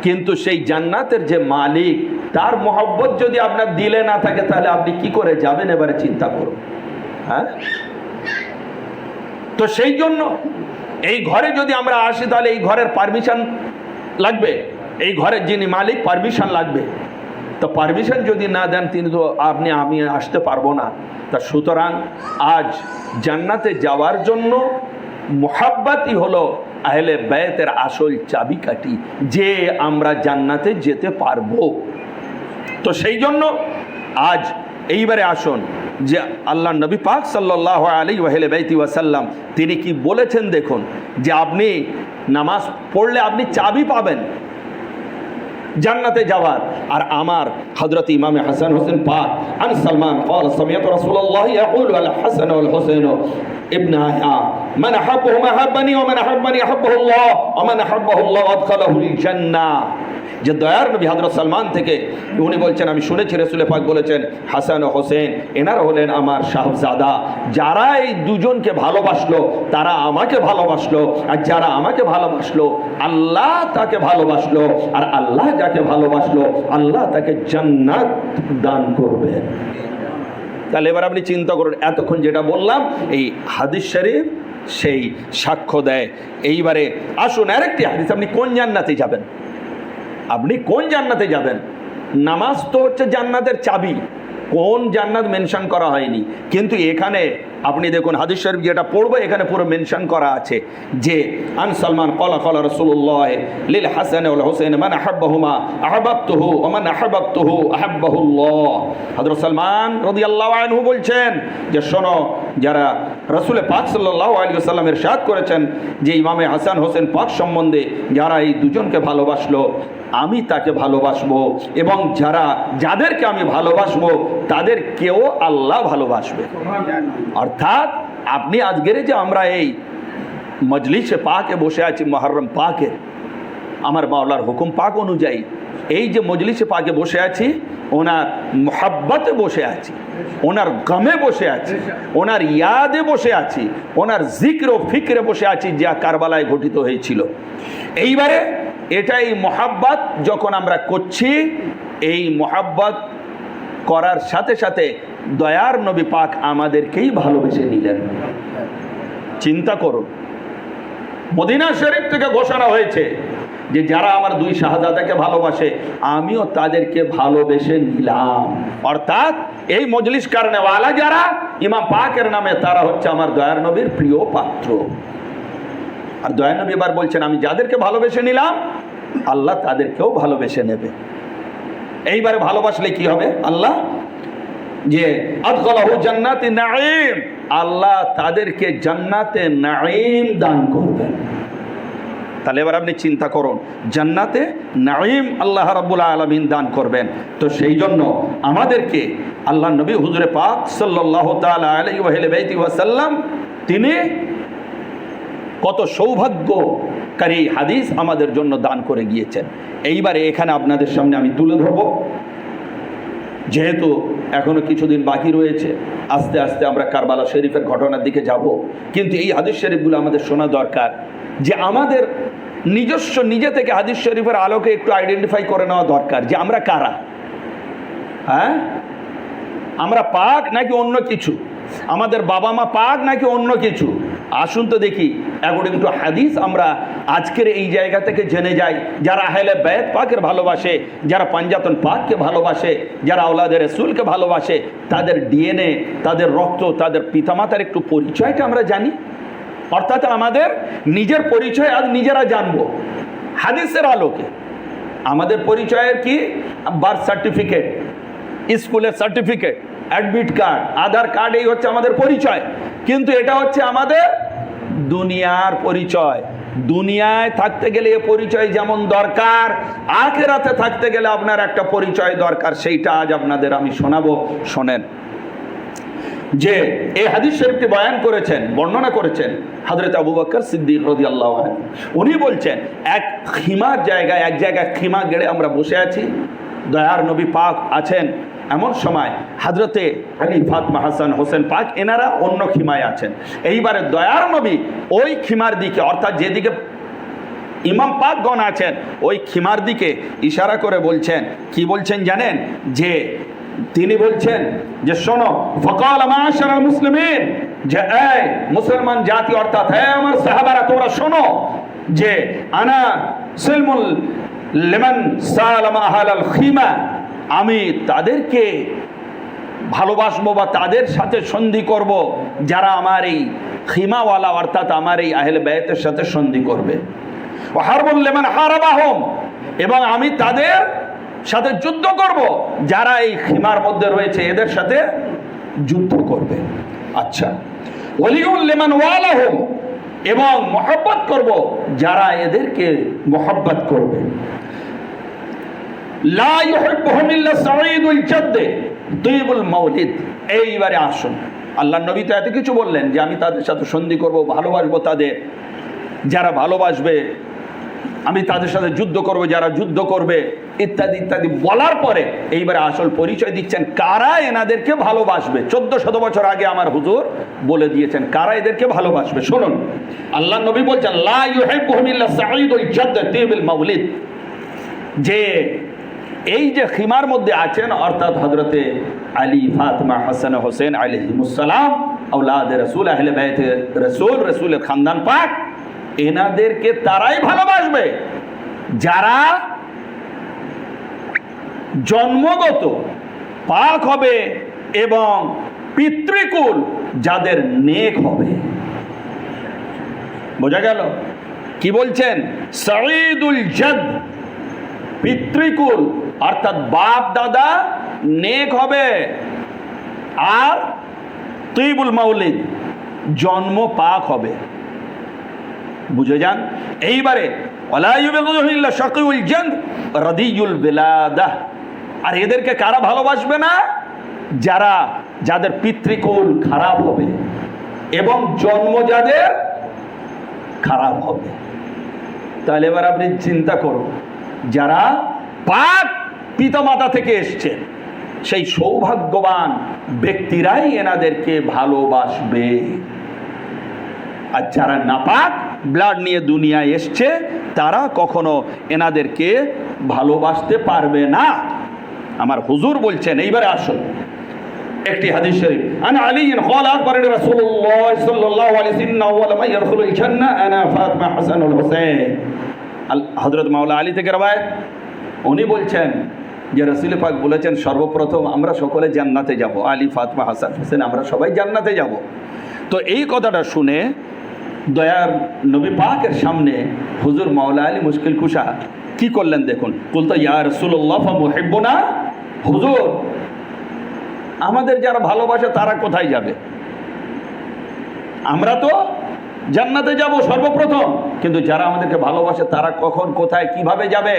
কিন্তু সেই জান্নাতের যে মালিক, তার মহব্বত যদি আপনার দিলে না থাকে, তাহলে আপনি কি করে যাবেন? এবারে চিন্তা করুন। হ্যাঁ, তো সেই জন্য এই ঘরে যদি আমরা আসি, তাহলে এই ঘরের পারমিশন লাগবে, এই ঘরের যিনি মালিক পারমিশন লাগবে। তো পারমিশন যদি না দেন তিনি তো আমি আসতে পারবো না। তা সুতরাং আজ জান্নাতে যাওয়ার জন্য মুহাব্বতই হলো আহলে বায়তের আসল চাবিকাঠি, যে আমরা জান্নাতে যেতে পারবো। তো সেই জন্য আজ এইবারে আসুন যে আল্লাহ নবী পাক সাল্লাল্লাহু আলাইহি ওয়া সাল্লাম তিনি কি বলেছেন দেখুন, যে আপনি নামাজ পড়লে আপনি চাবি পাবেন জান্নাতে যাওয়ার। আর আমার হযরত ইমাম হাসান হোসেন পাক আন সালমান قال سمعت رسول الله يقول الحسن والحسين ابن من احبهما احبني ومن احبني احبه الله ومن احبه الله ادخله الجنه। যে দয়ার নবী হযরত সালমান থেকে উনি বলছেন, আমি শুনেছি রাসূল পাক বলেছেন হাসান ও হোসেন এনারা হলেন আমার শাহজাদা, যারা এই দুজনকে ভালোবাসলো তারা আমাকে ভালোবাসলো, আর যারা আমাকে ভালোবাসলো আল্লাহ তাকে ভালোবাসলো, আর আল্লাহ যাকে ভালোবাসলো আল্লাহ তাকে জান্নাত দান করবে। তাহলে এবার আপনি চিন্তা করুন, এতক্ষণ যেটা বললাম এই হাদিস শরীফ সেই সাক্ষ্য দেয়। এইবারে আসুন আরেকটি হাদিস, আপনি কোন জান্নাতে যাবেন? আপনি কোন জান্নাতে যাবেন? নামাজ তো হচ্ছে জান্নাতের চাবি, কোন জান্নাত মেনশন করা হয়নি, কিন্তু এখানে আপনি দেখুন হাদিস শরীফ যেটা পড়বো এখানে পুরো মেনশন করা আছে যে আন সালমান ক্বালা ক্বালা রাসূলুল্লাহ লিল হাসান ওয়াল হুসাইন মান আহাব্বাহুমা আহাব্বাতুহু ওয়া মান আহাব্বাতুহু আহাব্বাহুল্লাহ। হযরত সালমান রাদিয়াল্লাহু আনহু বলছেন যে শোনো, যারা রাসূল পাক সাল্লাল্লাহু আলাইহি ওয়াসাল্লাম ইরশাদ করেছেন যে ইমামে হাসান হোসেন পাক সম্বন্ধে যারা এই দুজনকে ভালোবাসলো আমি তাকে ভালোবাসবো, এবং যাদেরকে আমি ভালোবাসবো তাদেরকেও আল্লাহ ভালোবাসবে। অর্থাৎ আপনি আজকের যে আমরা এই মজলিসে পাকে বসে আছি মুহররম পাকে, আমার মাওলার হুকুম পাক অনুযায়ী এই যে মজলিসে পাকে বসে আছি ওনার মুহাব্বতে বসে আছি, ওনার গমে বসে আছি, ওনার ইয়াদে বসে আছি, ওনার জিক্র ও ফিক্রে বসে আছি যা কারবালায় ঘটিত হয়েছিল। এইবারে এটাই মুহাব্বত যখন আমরা করছি, এই মুহাব্বত করার সাথে সাথে দয়ার নবী পাক আমাদেরকেই ভালোবেসে নিলেন। চিন্তা করুন, মদিনা শরীফ থেকে ঘোষণা হয়েছে যে যারা আমার দুই শাহজাদাকে ভালোবাসে আমিও তাদেরকে ভালোবেসে নিলাম। অর্থাৎ এই মজলিস কারণে ওয়ালা যারা ইমাম পাকের নামে তারা হচ্ছে আমার দয়ার নবীর প্রিয় পাত্র। আর দয়ার নবী এবার বলছেন আমি যাদেরকে ভালোবেসে নিলাম আল্লাহ তাদেরকেও ভালোবেসে নেবে। এইবারে ভালোবাসলে কি হবে? আল্লাহ যে আদখালাহু জান্নাতি নাঈম, আল্লাহ তাদেরকে জান্নাতে নাঈম দান করবেন। তাহলে এবার আপনি চিন্তা করুন, জান্নাতে নাঈম আল্লাহ রাব্বুল আলামিন দান করবেন। তো সেই জন্য আমাদেরকে আল্লাহ নবী হুজুরে পাক সাল্লাল্লাহু তাআলা আলাইহি ওয়া সাল্লাম তিনি কত সৌভাগ্যকারী হাদিস আমাদের জন্য দান করে গিয়েছেন। এইবারে এখানে আপনাদের সামনে আমি তুলে ধরব, যেহেতু এখনো কিছুদিন বাকি রয়েছে, আস্তে আস্তে আমরা কারবালা শরীফের ঘটনার দিকে যাব, কিন্তু এই হাদিস শরীফগুলো আমাদের শোনা দরকার, যে আমাদের নিজস্ব নিজে থেকে হাদিস শরীফের আলোকে একটু আইডেন্টিফাই করে নেওয়া দরকার যে আমরা কারা। হ্যাঁ, আমরা পাক নাকি অন্য কিছু? আমাদের বাবা মা পাক নাকি অন্য কিছু? আসুন তো দেখি অ্যাকর্ডিং টু হাদিস আমরা আজকের এই জায়গা থেকে জেনে যাই। যারা আহলে বাইত পাকের ভালোবাসে, যারা পাঞ্জাতন পাককে ভালোবাসে, যারা আওলাদে রাসূলকে ভালোবাসে, তাদের ডিএনএ, তাদের রক্ত, তাদের পিতামাতার একটু পরিচয়টা আমরা জানি। অর্থাৎ আমাদের নিজের পরিচয় আজ নিজেরা জানবো হাদিসের আলোকে। আমাদের পরিচয়ের কি? বার্থ সার্টিফিকেট, স্কুলের সার্টিফিকেট, অ্যাডমিট কার্ড, আধার কার্ড, এই হচ্ছে আমাদের পরিচয়। কিন্তু এটা হচ্ছে আমাদের দুনিয়ার পরিচয়। দুনিয়ায় থাকতে গেলে এ পরিচয় যেমন দরকার, আখিরাতে থাকতে গেলে আপনার একটা পরিচয় দরকার, সেইটা আজ আপনাদের আমি শোনাবো। শোনেন যে এই হাদিস শরীফটি বয়ান করেছেন, বর্ণনা করেছেন হযরত আবু বকর সিদ্দিক রাদিয়াল্লাহু আনহু। উনি বলছেন এক জায়গায় খিমা গেড়ে আমরা বসে আছি, দয়ার নবী পাক আছেন। এমন সময় হযরতে আলী, ফাতেমা, হাসান, হোসেন পাক এনারা অন্য খিমায় আছেন। এইবারে দয়ার নবী ওই খিমার দিকে, অর্থাৎ যেদিকে ইমাম পাকগণ আছেন ওই খিমার দিকে ইশারা করে বলছেন। কি বলছেন জানেন? যে তিনি বলছেন যে শোনো, ফাকাল মাশারাল মুসলিমিন, যে এই মুসলমান জাতি, অর্থাৎ হে আমার সাহাবারা তোমরা শোনো, যে আনা সিলমুল লিমান সালামা আহলাল খিমা, আমি তাদেরকে ভালোবাসবো বা তাদের সাথে সন্ধি করব যারা আমার এই খিমাওয়ালা অর্থাৎ আমার এই আহলে বাইতের সাথে সন্ধি করবে। হারবুল লিমান হারাবাহুম, এবং আমি তাদের সাথে যুদ্ধ করব যারা এই খিমার মধ্যে রয়েছে, এদের সাথে যুদ্ধ করবে। আচ্ছা, ওয়ালিউল লিমান ওয়ালাহুম, এবং মহব্বত করব যারা এদেরকে মহব্বত করবে। লা ইউহিব্বুহুম ইল্লা সাঈদুল জাদ্দ তৈবুল মাউলিদ। এইবারে আসুন, আল্লাহ নবী তো এত কিছু বললেন যে আমি তাদের সাথে সন্ধি করব, ভালোবাসবো তাদের, যারা ভালোবাসবে আমি তাদের সাথে যুদ্ধ করব, যারা যুদ্ধ করবে, ইত্যাদি ইত্যাদি বলার পরে এইবারে আসল পরিচয় দিচ্ছেন কারা এনাদেরকে ভালোবাসবে। 1400 বছর আগে আমার হুজুর বলে দিয়েছেন কারা এদেরকে ভালোবাসবে। শুনুন, আল্লাহ নবী বলছেন লা ইউহিব্বুহুম ইল্লা সাঈদুল জাদ্দ তৈবুল মাউলিদ, যে এই যে খিমার মধ্যে আছেন অর্থাৎ হযরতে আলী, ফাতিমা, হাসান, হোসেন আলাইহিমুসসালাম, আওলাদে রাসূল, আহলে বাইতে রাসূল, রাসূলের খানদান পাক, এনাদেরকে তারাই ভালোবাসবে যারা জন্মগত পাক হবে এবং পিতৃকুল যাদের নেক হবে। বোঝা গেল? কি বলছেন? সাঈদুল জাদ, পিতৃকুল অর্থাৎ বাপ দাদা নেক হবে, আর তৈবুল মাউলিদ জন্ম পাক হবে। বুঝে যান? এইবারে ওয়ালা ইউবিগুহু ইল্লা শাকিউল জাদ রাদিয়ুল বিলাদাহ, আর এদেরকে কারা ভালোবাসবে না? যারা যাদের পিতৃকুল খারাপ হবে এবং জন্ম যাদের খারাপ হবে। তাহলে এবার আপনি চিন্তা করুন, যারা পাক পিতামাতা থেকে এসছে সেই সৌভাগ্যবান ব্যক্তিরাই এনাদেরকে ভালোবাসবে, আর যারা নাপাক ব্লাড নিয়ে দুনিয়ায় এসছে তারা কখনো এনাদেরকে ভালোবাসতে পারবে না। আমার হুজুর বলছেন। এইবারে আসুন একটি হাদিস শরীফ, আন আলী ক্বালা আখবারানি রাসূলুল্লাহ সাল্লাল্লাহু আলাইহি ওয়াসাল্লাম আউয়াল মান ইয়াদখুলুল জান্নাহ আনা ফাতিমা হাসানুল হোসেন। হযরত মাওলানা আলী থেকে রওয়ায়াত, উনি বলছেন যে রাসূল পাক বলেছেন সর্বপ্রথম আমরা সকলে জান্নাতে যাব, আলী, ফাতিমা, হাসান, হোসেন আমরা সবাই জান্নাতে যাব। তো এই কথাটা শুনে দয়ার নবী পাকের সামনে হুজুর মাওলানা আলী মুশকিল কুশা কি করলেন দেখুন। বলতো ইয়া রাসূলুল্লাহ ফামুহিব্বুনা, হুজুর আমাদের যারা ভালোবাসে তারা কোথায় যাবে? আমরা তো জান্নাতে যাব সর্বপ্রথম, কিন্তু যারা আমাদেরকে ভালোবাসে তারা কখন, কোথায়, কিভাবে যাবে?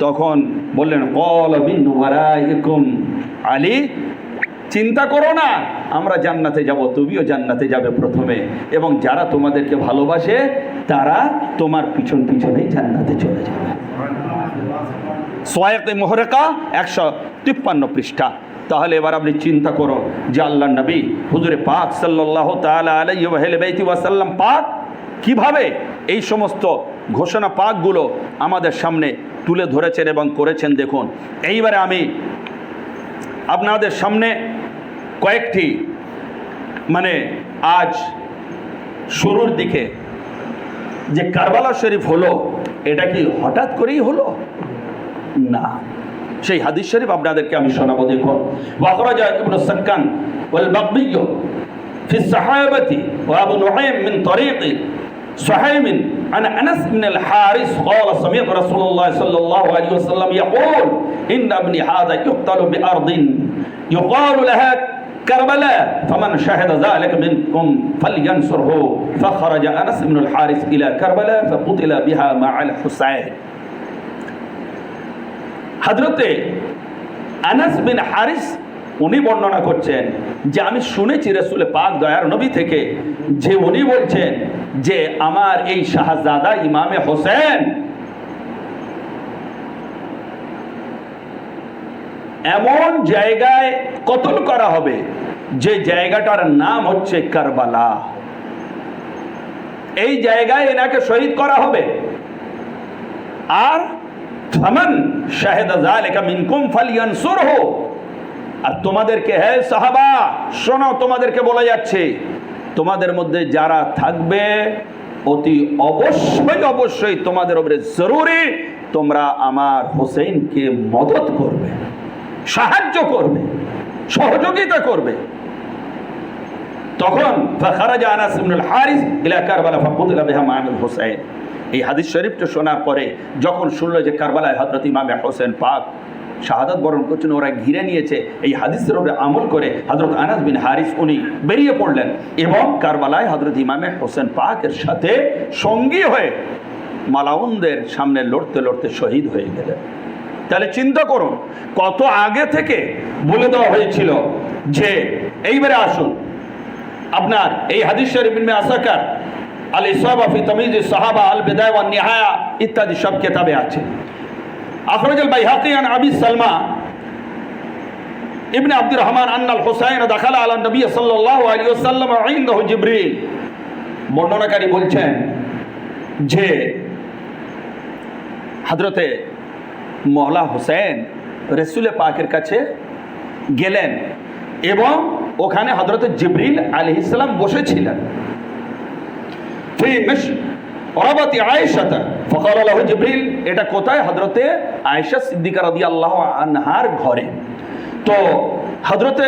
তখন বললেন ক্বালা মিন ওয়ারাইকুম, আলী চিন্তা করো না, আমরা জান্নাতে যাব, তুমিও জান্নাতে যাবে প্রথমে, এবং যারা তোমাদেরকে ভালোবাসে তারা তোমার পিছন পিছনেই জান্নাতে চলে যাবে। সোয়ায়েক মুহরেকা 153 পৃষ্ঠা। তাহলে এবার আপনি চিন্তা করো যে আল্লাহ নবী হুজুরে পাক সাল্লাল্লাহু তাআলা আলাইহি ওয়া আলিহি ওয়াসাল্লাম পাক কিভাবে এই সমস্ত ঘোষণা পাকগুলো আমাদের সামনে তুলে ধরেছেন এবং করেছেন দেখুন। এইবারে আমি আপনাদের সামনে কয়েকটি আজ শুরুর দিকে যে কারবালা শরীফ হলো, এটা কি হঠাৎ করেই হলো? না, সেই হাদিস শরীফ আপনাদেরকে আমি শোনাবো দেখুন। ওয়াখরাজা ইবনে সাক্কান ওয়াল বাগবি ফি সাহাবাতি ওয়া আবু নুআইম মিন তরিqi সুহাইম عن انس بن الحارث قال سمعت رسول الله صلى الله عليه وسلم يقول ان ابني هذا يقتل بارض يقال لها كربلاء فمن شهد ذلك منكم فلينصره فخرج انس بن الحارث الى كربلاء فقتل بها مع الحسين। হযরতে আনাস বিন হারিস উনি বর্ণনা করছেন যে আমি শুনেছি রাসূল পাক দয়ার নবী থেকে যে উনি বলছেন যে আমার এই শাহজাদা ইমামে হোসেন এমন জায়গায় কতল করা হবে যে জায়গাটার নাম হচ্ছে কারবালা। এই জায়গায় এনাকে শহীদ করা হবে। আর ফামান শাহিদা যালিকা মিনকুম ফালইয়ানসুরহু, আর তোমাদেরকে হে সাহাবা শোনো, তোমাদেরকে বলা যাচ্ছে তোমাদের মধ্যে যারা থাকবে অতি অবশ্যই অবশ্যই তোমাদের উপরে জরুরি তোমরা আমার হোসেনকে মদত করবে, সাহায্য করবে, সহযোগিতা করবে। তখন ফাখারাজা আনাস ইবনুল হারিস ইলা কারবালা ফাকুতিলা বিহা মা'আল হুসাইন। এই হাদিস শরীফটা শোনার পরে যখন শুনলো যে কারবালায় হযরত ইমাম হোসেন পাক শাহাদাত বরণ করছেন, ওরা ঘিরে নিয়েছে, এই হাদিসের উপরে আমল করে হযরত আনাস বিন হারিস উনি বেরিয়ে পড়লেন এবং কারবালায় হযরত ইমাম হোসেন পাকের সাথে সঙ্গী হয়ে মালাউনদের সামনে লড়তে লড়তে শহীদ হয়ে গেলেন। তাহলে চিন্তা করুন, কত আগে থেকে বলে দেওয়া হয়েছিল যে এইবারে আসুন। আপনার এই হাদিস শরীফ ইবনে আসাকার, আল ইসাবা ফি তামিজ সাহাবা, আল বিদায়া ওয়ান নিহায়া ইত্যাদি সব কিতাবে আছে। আখরাজ আল বাইহাকি আন আবি সালমা ইবনে আব্দুর রহমান আন্নাল হুসাইন দাখালা আলা নবী সাল্লাল্লাহু আলাইহি ওয়াসাল্লাম ইনদাহু জিবরিল। বর্ণনাকারী বলছেন যে হযরতে মওলা হুসাইন রাসূল পাকের কাছে গেলেন এবং ওখানে হযরতে জিবরিল আলাইহিস সালাম বসেছিলেন। ফি মিশরাবাতি আয়েশা, ফাকালা লাহু জিবরিল, এটা কোথায়? হযরতে আয়েশা সিদ্দিকা রাদিয়াল্লাহু আনহার ঘরে। তো হযরতে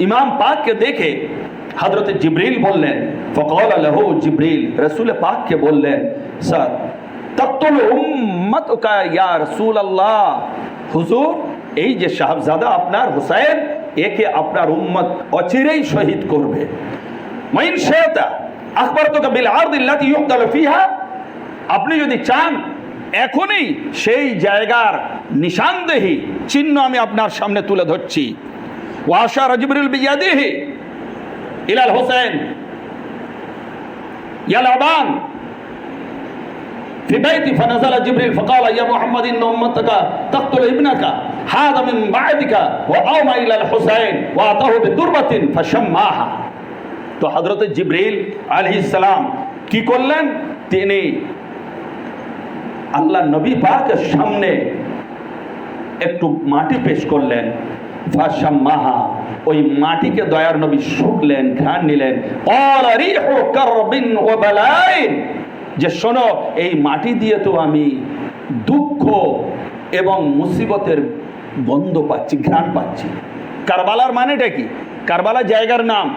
ইমাম পাককে দেখে হযরতে জিবরিল বললেন, ফাকালা লাহু জিবরিল, রাসূল পাককে বললেন, স্যার তাকতুল উম্মাতুকা ইয়া রাসূলুল্লাহ, হুজুর এই যে সাহাবজাদা আপনার হুসাইন, একে আপনার উম্মত অচিরেই শহীদ করবে। ওয়াইন শাতা আখবারতুকা বিল আরদিল্লাতী ইউকতালু ফিহা, আপনি যদি চান এখনই সেই জায়গার নিশানদেহি চিহ্ন আমি আপনার সামনে তুলে ধরছি। ওয়া আশারা জিবরিল বিয়াদিহি ইলাল হুসাইন ইয়ালাবান في بيتي، فنزل جبريل فقال يا محمد إن أمتك تقتل ابنك هذا من بعدك، وأومى إلى الحسين وأعطاه بتربة فشماها। তো হযরত জিবরিল আলাইহিস সালাম কি করলেন? তিনি আল্লাহ নবী পাকের সামনে একটু মাটি পেশ করলেন। ফাশাম্মাহা, ওই মাটিকে দয়ার নবী শুকলেন, ঘ্রাণ নিলেন। ক্বালা রিহু কারবিন ওয়া বালাইন, যে শোনো এই মাটি দিয়ে তো আমি দুঃখ এবং মুসিবতের গন্ধ পাচ্ছি, ঘ্রাণ পাচ্ছি। কারবালার মানেটা কি? কারবালা জায়গার নাম,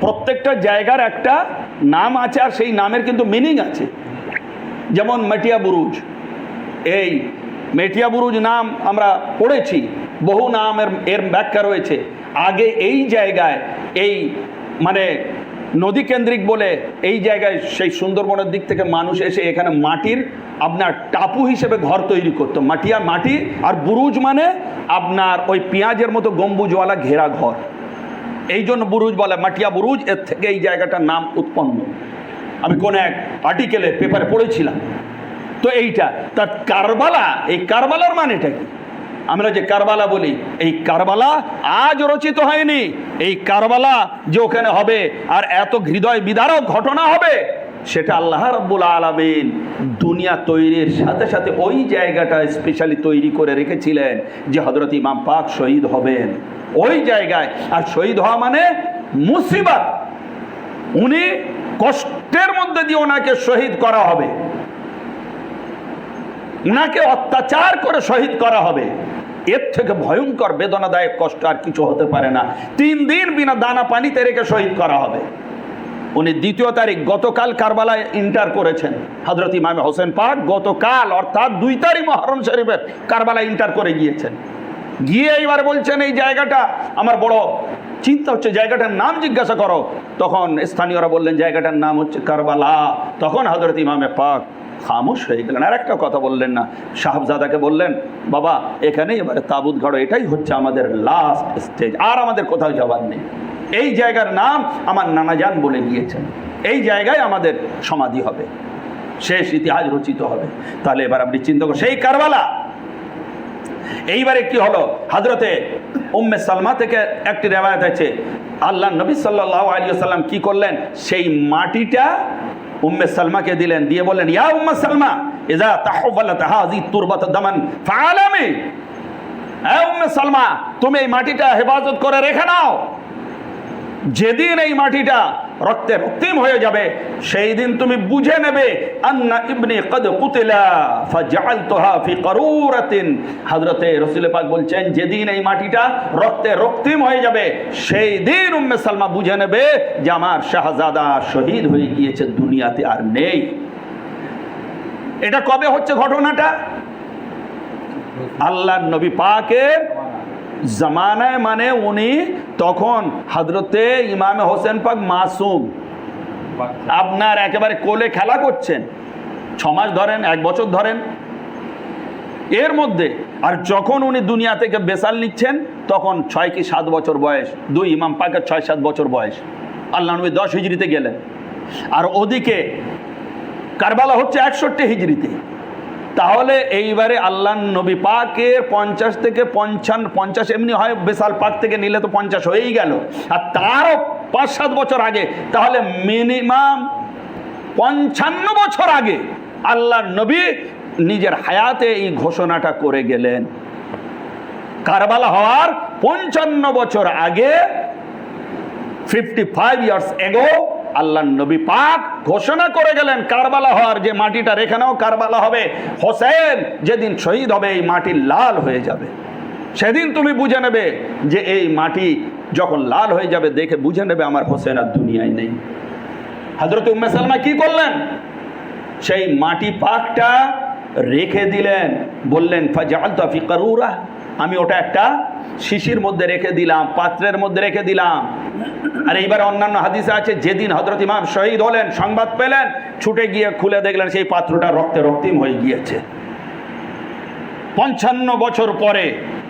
প্রত্যেকটা জায়গার একটা নাম আছে আর সেই নামের কিন্তু মিনিং আছে। যেমন মেটিয়া বুরুজ, এই মেটিয়া বুরুজ নাম আমরা পড়েছি, বহু নামের এর ব্যাখ্যা রয়েছে। আগে এই জায়গায় এই মানে নদী কেন্দ্রিক বলে এই জায়গায় সেই সুন্দরবনের দিক থেকে মানুষ এসে এখানে মাটির আপনার টাপু হিসেবে ঘর তৈরি করতো। মাটি আর বুরুজ মানে আপনার ওই পেঁয়াজের মতো গম্বুজওয়ালা ঘেরা ঘর, এই জন্য বুরুজ বলে, মাটিয়া বুরুজ। এর থেকে এই জায়গাটার নাম উৎপন্ন, আমি কোন এক আর্টিকেলে পেপারে পড়েছিলাম। তো এইটা তার কারবালা, এই কারবালার মানেটা কি? আমরা যে কারবালা বলি, এই কারবালা আজ রচিত হয়নি। এই কারবালা যে ওখানে হবে আর এত হৃদয় বিদারক ঘটনা হবে, সেটা আল্লাহ রাব্বুল আলামিন দুনিয়া তৈরির সাথে সাথে ওই জায়গাটা স্পেশালি তৈরি করে রেখেছিলেন যে হযরত ইমাম পাক শহীদ হবেন ওই জায়গায়। আর শহীদ হওয়া মানে মুসিবত, উনি কষ্টের মধ্যে দিয়ে ওনাকে শহীদ করা হবে, উনাকে অত্যাচার করে শহীদ করা হবে। এর থেকে ভয়ঙ্কর বেদনাদায়ক কষ্ট আর কিছু হতে পারে না। 3 দিন বিনা দানা পানিতে রেখে শহীদ করা হবে। উনি 2 তারিখ গতকাল কারবালায় ইন্টার করেছেন। হযরত ইমাম হোসেন পাক গতকাল অর্থাৎ 2 তারিখ মুহররম শরীফের কারবালায় ইন্টার করে গিয়েছেন। গিয়ে এইবার বলছেন এই জায়গাটা আমার বড় চিন্তা হচ্ছে, জায়গাটার নাম জিজ্ঞাসা করো। তখন স্থানীয়রা বললেন জায়গাটার নাম হচ্ছে কারবালা। তখন হযরত ইমামে পাক খামোশ হয়ে গেলেন, আর একটা কথা বললেন না। সাহাবজাদাকে বললেন, বাবা এখানেই এবারে তাবুত গাড়ো, এটাই হচ্ছে আমাদের লাস্ট স্টেজ, আর আমাদের কোথাও যাবার নেই। এই জায়গার নাম আমার নানাজান বলে গিয়েছেন, এই জায়গায় আমাদের সমাধি হবে, শেষ ইতিহাস রচিত হবে। তাহলে এবার আপনি চিন্তা করুন সেই কারবালা। এইবারে কি হলো? হযরতে উম্মে সালমা থেকে একটি রিওয়ায়াত আছে, আল্লাহ নবী সাল্লাল্লাহু আলাইহি ওয়াসাল্লাম কি করলেন? সেই মাটিটা উম্মে সালমাকে দিলেন, দিয়ে বললেন, ইয়া উম্মে সালমা ইযা তাহওয়ালাত হাযি তুরবাত দামান ফাআলামি, হে উম্মে সালমা তুমি এই মাটিটা হেফাজত করে রেখে নাও। যেদিন এই মাটিটা রক্তে রক্তিম হয়ে যাবে সেই দিন তুমি বুঝে নেবে আন্না ইবনি কদ কুতিলা ফাজআলতুহা ফি কারুরাতিন। হযরতে রাসূল পাক বলছেন যেদিন এই মাটিটা রক্তে রক্তিম হয়ে যাবে সেই দিন উম্মে সালমা বুঝে নেবে যে আমার শাহজাদা শহীদ হয়ে গিয়েছে, দুনিয়াতে আর নেই। এটা কবে হচ্ছে ঘটনাটা? আল্লাহর নবী পাকের জামানায়, মানে উনি তখন হযরতে ইমামে হোসেন পাক মাসুম, আপনার একেবারে কোলে খেলা করছেন, 6 মাস ধরেন, 1 বছর ধরেন এর মধ্যে। আর যখন উনি দুনিয়া থেকে বেসাল নিচ্ছেন তখন 6 কি 7 বছর বয়স, 2 ইমাম পাকের 6-7 বছর বয়স। আল্লাহ নবী 10 হিজরিতে গেলেন, আর ওদিকে কারবালা হচ্ছে 61 হিজরিতে। তাহলে এইবারে আল্লাহ নবী পাকের 50 থেকে 50 এমনি হয়, বেসাল পাক থেকে নিলে তো 50 হয়েই গেল, আর তারও 5-7 বছর আগে, তাহলে মিনিমাম 55 বছর আগে আল্লাহ নবী নিজের হায়াতে এই ঘোষণাটা করে গেলেন। কারবালা হওয়ার 55 বছর আগে, 55 ইয়ার্স এগো, আল্লাহ নবী পাক ঘোষণা করে গেলেন কারবালা হওয়ার, যে মাটিটা রেখে নাও, কারবালা হবে। হোসেন যেদিন শহীদ হবে এই মাটি লাল হয়ে যাবে। সেদিন তুমি বুঝে নেবে যে এই মাটি যখন লাল হয়ে যাবে, দেখে বুঝে নেবে আমার হোসেন আর দুনিয়ায় নেই। হযরত উম্মে সালমা কি করলেন? সেই মাটি পাকটা রেখে দিলেন, বললেন ফাজআলতু ফি কারুরা, আমি ওটা একটা শিশির মধ্যে রেখে দিলাম, পাত্রের মধ্যে রেখে দিলাম। আর এইবার অন্যান্য হাদিসে আছে যেদিন হযরত ইমাম শহীদ হলেন, সংবাদ পেলেন, ছুটে গিয়ে খুলে দেখলেন সেই পাত্রটা রক্তে রক্তিম হয়ে গিয়েছে। 55 বছর পরে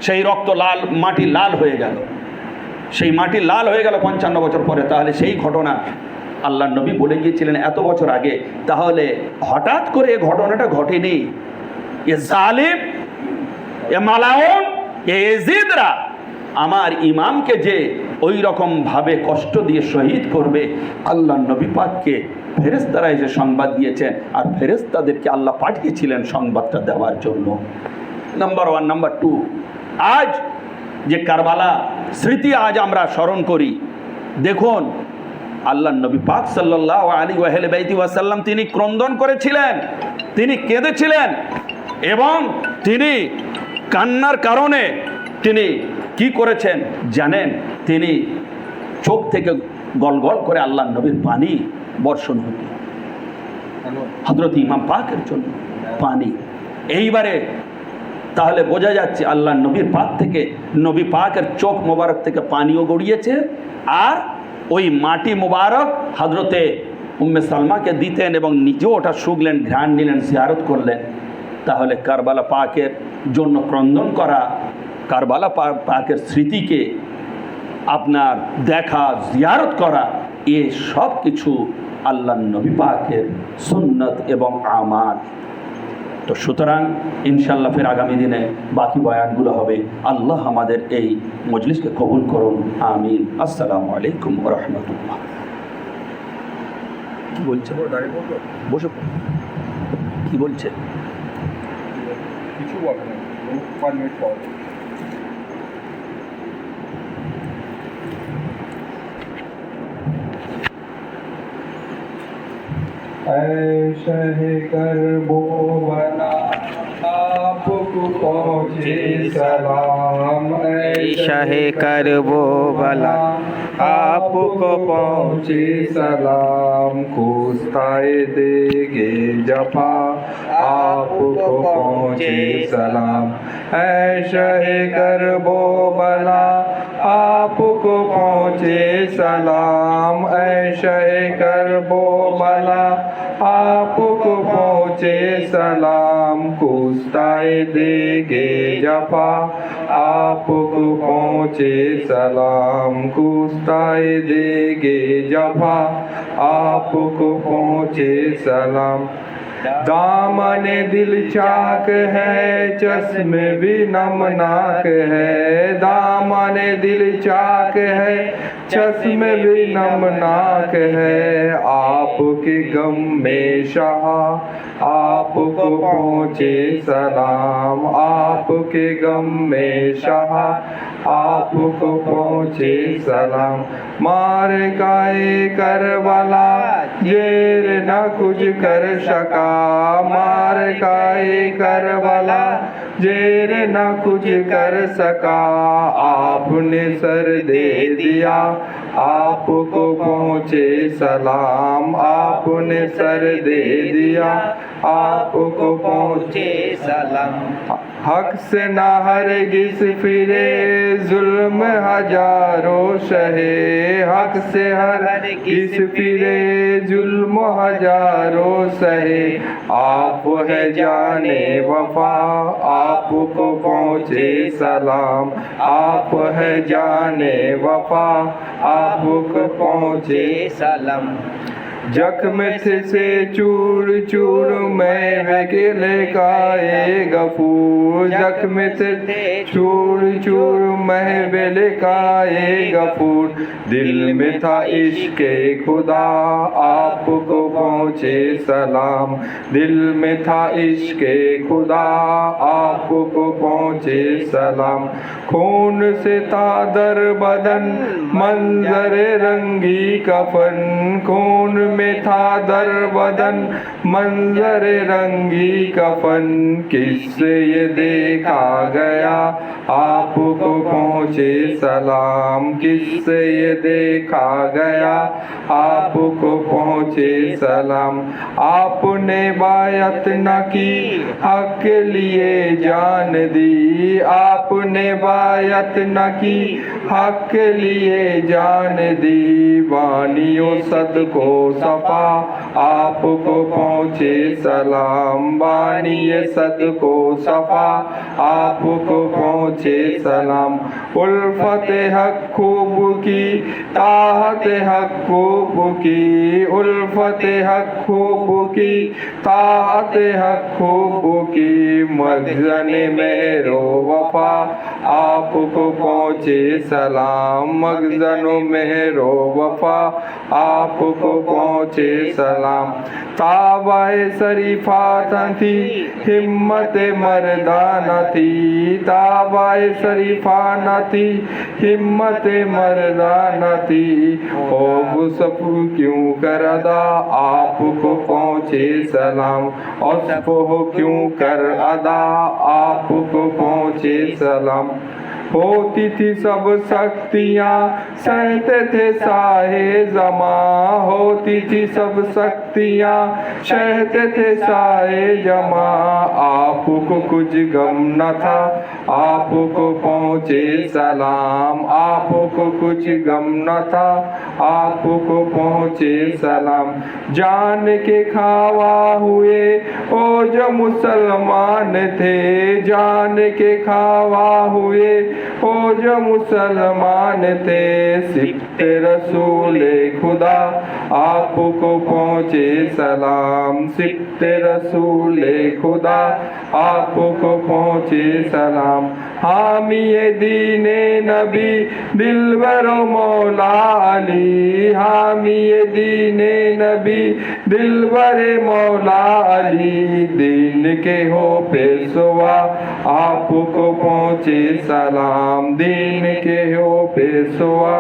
সেই রক্ত লাল, মাটি লাল হয়ে গেল, সেই মাটি লাল হয়ে গেল 55 বছর পরে। তাহলে সেই ঘটনা আল্লাহ নবী বলে গিয়েছিলেন এত বছর আগে, তাহলে হঠাৎ করে এই ঘটনাটা ঘটেনি। এ জালিম, এ মালাউন, এ ইয়াজিদরা আমার ইমামকে যে ওই রকম ভাবে কষ্ট দিয়ে শহীদ করবে, আল্লাহ নবী পাককে ফেরেশতারা এসে সংবাদ দিয়েছেন, আর ফেরেশতাদেরকে আল্লাহ পাঠিয়েছিলেন সংবাদটা দেওয়ার জন্য। নাম্বার 1। নাম্বার 2, আজ যে কারবালা স্মৃতি আজ আমরা স্মরণ করি, দেখুন আল্লাহ নবী পাক সাল্লাল্লাহু আলাইহি ওয়াসাল্লাম তিনি ক্রন্দন করেছিলেন, তিনি কেঁদেছিলেন, এবং তিনি কান্নার কারণে তিনি কি করেছেন জানেন? তিনি চোখ থেকে গল গল করে আল্লাহ নবীর পানি বর্ষণ হতো, হযরত ইমাম পাকের জন্য পানি। এইবারে তাহলে বোঝা যাচ্ছে আল্লাহ নবীর পাক থেকে, নবী পাকের চোখ মোবারক থেকে পানিও গড়িয়েছে, আর ওই মাটি মোবারক হযরতে উম্মে সালমাকে দিতেন এবং নিজেও ওটা শুকলেন, ঘ্রাণ নিলেন, জিয়ারত করলেন। তাহলে কারবালা পাকের জন্য ক্রন্দন করা, কারবালা পাকের স্মৃতিকে আপনার দেখা, জিয়ারত করা, এ সব কিছু আল্লাহ নবী পাকের সুন্নত এবং আমাল। তো সুতরাং ইনশাআল্লাহ ফের আগামী দিনে বাকি বয়ানগুলো হবে। আল্লাহ আমাদের এই মজলিসকে কবুল করুন, আমিন। আসসালামু আলাইকুম ওয়া রাহমাতুল্লাহ। কি বলছে? বসে কি বলছে? কিছু বলে না, 5 মিনিট পর। ऐशे करबो बना आपको पहुँचे सलाम, ऐशे करबो बला आपको पहुँचे सलाम, कोस्ताए देगे जफा आपको पहुँचे सलाम, ऐशे करबो बला आपको पहुँचे सलाम, ऐशे करबो बला आपको पहुँचे सलाम, कोस्ताए देगे जफा आपको पहुँचे सलाम, कोस्ताए देगे जफा आपको पहुँचे सलाम। दामन दिल चाक है, चश्मे भी नमनाक है। दामन दिल चाक है, चश्मे भी नमनाक है। आपके गम में शाह आपको पहुँचे सलाम। आपके गम में शाह आपको पहुँचे सलाम। मार गाए करबला जेर न कुछ कर सका। मार गाए करबला जेर न कुछ कर सका। आपने सर दे दिया आपको पहुँचे सलाम। आपने सर दे दिया आपको पहुँचे सलाम। हक से ना हरगिज़ फिरे जुल्म हजारों सहे। हक से हरगिज़ फिरे जुल्म हजारों सहे। आप है जाने वफा आपको पहुँचे सलाम। आप है जाने वफा आपको पहुँचे सलाम। जख्म से चूर चूर मैं अकेले काए गफूर। जख्म से चूर चूर मैं बेले काए गफूर। दिल में था इश्क खुदा आपको पहुँचे सलाम। दिल में था इश्क खुदा आपको पहुँचे सलाम। खून से था दर बदन मंजर रंगी कफन। खून में था दर बदन मंजर रंगी कफन। किससे ये देखा गया आपको पहुँचे सलाम। किससे ये देखा गया आपको पहुँचे सलाम। आपने बायत न की हक के लिए जान दी। आपने बायत न की हक के लिए जान दी। बानियों सदको सफा आपको पहुँचे सलाम। बानिए सदको सफा आपको पहुँचे सलाम। उल्फत हक खूब की ताहत हक खूब की। उल्फत हक खूब की ताहत हक खूब की। मखज़न मेरो वफा आपको पहुँचे सलाम। मखज़न मेरो वफा आपको पहुँचे सलाम। ताबाए शरीफा थी हिम्मत मर्दाना थी। ताबाए शरीफा न थी हिम्मत मर्दाना थी। हो सब क्यों कर अदा आपको पहुँचे सलाम। और हो क्यों कर अदा आपको पहुँचे सलाम। होती थी सब शक्तियाँ सहते थे साहे जमा। होती थी सब शक्तियाँ सहते थे साहे जमा। आपको कुछ गम न था आपको पहुँचे सलाम। आपको कुछ गम न था आपको पहुँचे सलाम। जान के खावा हुए ओ जो मुसलमान थे। जान के खावा हुए ओ जो मुसलमान थे। सिफ्ते रसूले खुदा आपको पहुँचे सलाम। सिफ्ते रसूले खुदा आपको पहुँचे सलाम। हामिए दीने नबी दिलबरो मौला अली। हामिए दीने नबी दिलबरे मौला अली। दीन के हो पेशवा आपको पहुँचे सलाम। दीन के हो पेशवा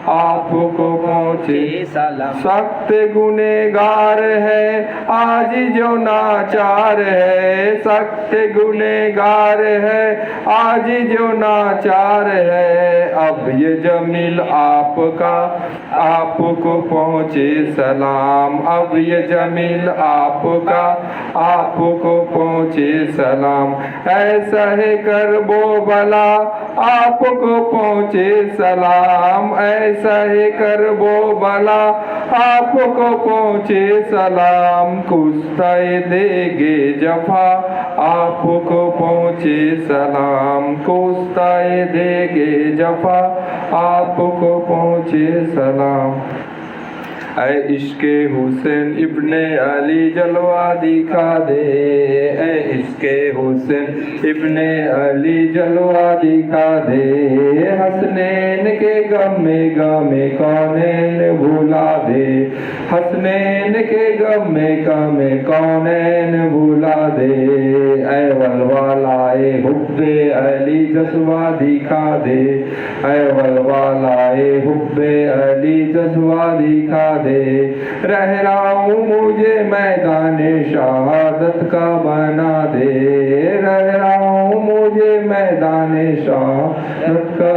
आपको पहुँचे सलाम। सख्त गुनेगार है आज जो नाचार है। सख्त गुनेगार है आज जो नाचार है। अब ये जमील आपका आपको पहुँचे सलाम। अब ये जमील आपका आपको पहुँचे सलाम। ऐसा है करबो भला आपको पहुँचे सलाम। ऐसा है करबो भला आपको पहुँचे सलाम। कुस्ताए देगे जफा आपको पहुँचे सलाम। कुस्ताए देगे जफा आपको पहुँचे सलाम। ऐ इश्के हुसैन इब्ने अली जलवा दिखा दे, ऐ इश्के हुसैन इब्ने अली जलवा दिखा दे। हसनैन के गम में कौनैन भुला दे, हसनैन के गम में कौनैन भुला दे। ऐ वलवालाए हुब्बे अली जज्बा दिखा दे, ऐ वलवालाए हुब्बे अली जज्बा दिखा दे। रह रहा हूँ मुझे मैदान शहादत का बना दे, रह रहा हूँ मुझे मैदान शहादत का